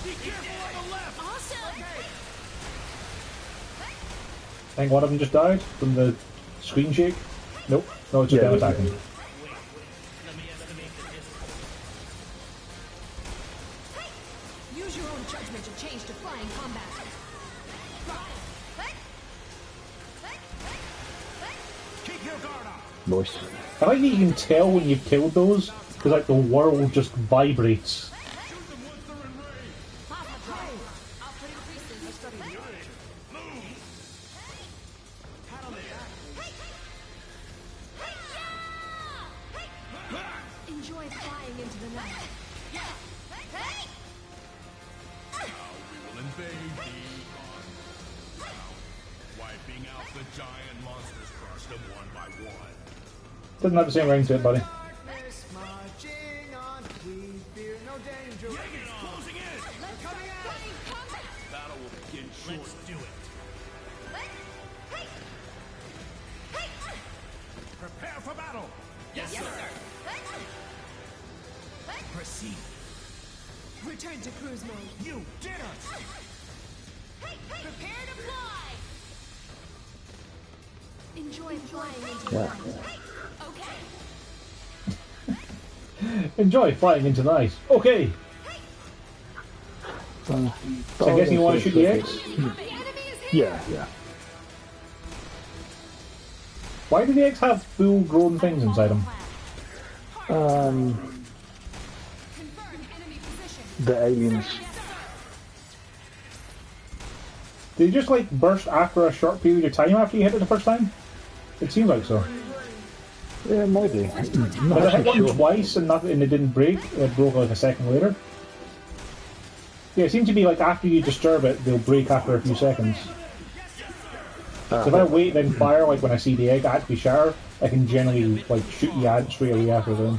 Be careful on the left. Awesome. I think one of them just died from the screen shake. Nope. No, it's just them attacking. Let me estimate the distance. Use your own judgment to change to flying combat. Keep your guard up. Nice. I like that you can tell when you've killed those, because like the world just vibrates. Enjoy flying into the night. We'll invade the wiping out the giant monsters, crush them one by one. Doesn't have the same ring to it, buddy. Marching on, we fear no danger. It's closing in. Let's start flying combat. Battle will begin shortly. Let's do it. Prepare for battle. Yes, sir. Proceed. Return to cruise mode. You did it. Prepare to fly. Enjoy flying into the night. Okay. Enjoy flying into the night. Okay. So I guess you want to shoot the eggs? Yeah, yeah. Why do the eggs have full-grown things inside them? The aliens. Do they just like burst after a short period of time after you hit it the first time? It seems like so. Yeah, maybe. But I hit one twice and it didn't break. It broke like a second later. Yeah, it seems to be like after you disturb it, they'll break after a few seconds. So if I wait then fire, like when I see the egg actually shower, I can generally like shoot the ant straight away after them.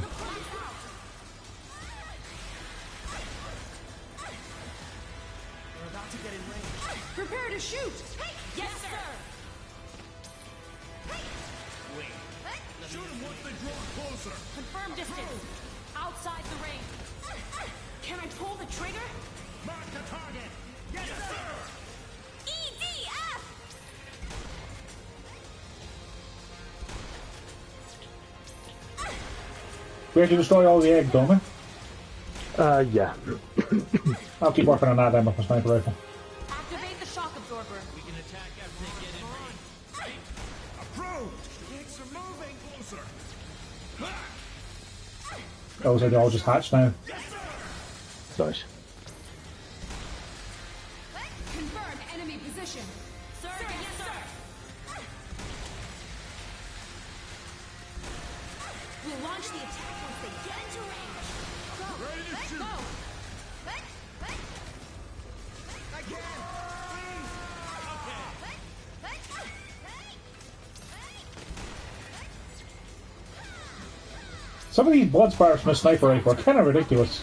Prepare to shoot. Yes, sir. Wait. Shoot them once they draw closer. Confirm distance. Outside the ring. Can I pull the trigger? Mark the target. Yes, sir. EDF. We have to destroy all the eggs, don't we? Yeah. I'll keep working on that then with my sniper rifle. Activate the shock absorber. We can attack after they get in range. Approved. Eggs are moving closer. Those are all just hatched now. Nice. Confirm enemy position. Sir, yes, sir. We'll launch the attack once they get into range. Go. Ready to shoot. Go. Some of these blood sparks from a sniper rifle are kind of ridiculous.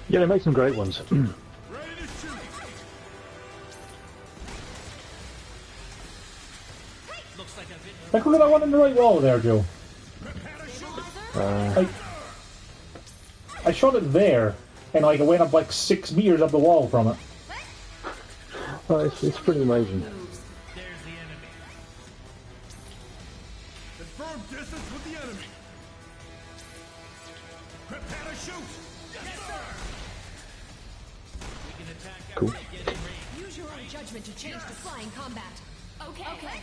Yeah, they make some great ones. Like, look at that one in the right wall there, Joe. I shot it there, and like, it went up like 6 meters up the wall from it. Oh, it's pretty amazing. There's the enemy. Confirm distance with the enemy. Prepare to shoot. Yes, sir. We can attack after Cool. we get in range. Use your own judgment to change to flying combat. Okay.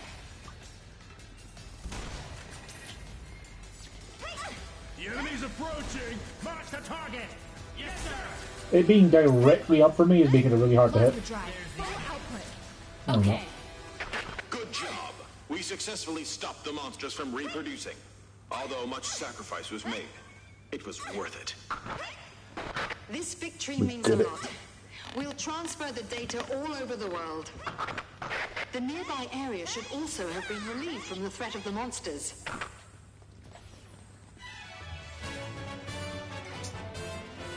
The enemy's approaching. Mark the target. Yes, sir. It being directly up for me is making it really hard to hit. Okay. Good job. We successfully stopped the monsters from reproducing. Although much sacrifice was made, it was worth it. This victory means a lot. We'll transfer the data all over the world. The nearby area should also have been relieved from the threat of the monsters.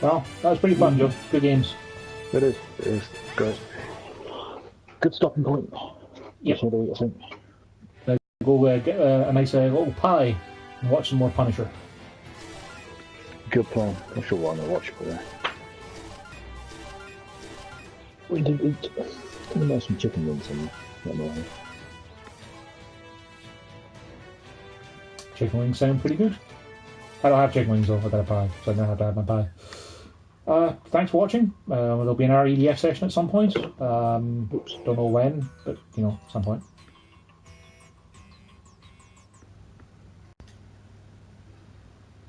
Well, that was pretty fun, Joe. Good games. It is great. Good stopping point. Yep. That's what I think. Go get a nice little pie and watch some more Punisher. Good plan. I'm sure why not watch it, but we did eat. We have some chicken wings in there. Chicken wings sound pretty good. I don't have chicken wings though, I've got a pie, so I don't have to have my pie. Thanks for watching. There'll be an REDF session at some point. Don't know when, but you know, some point.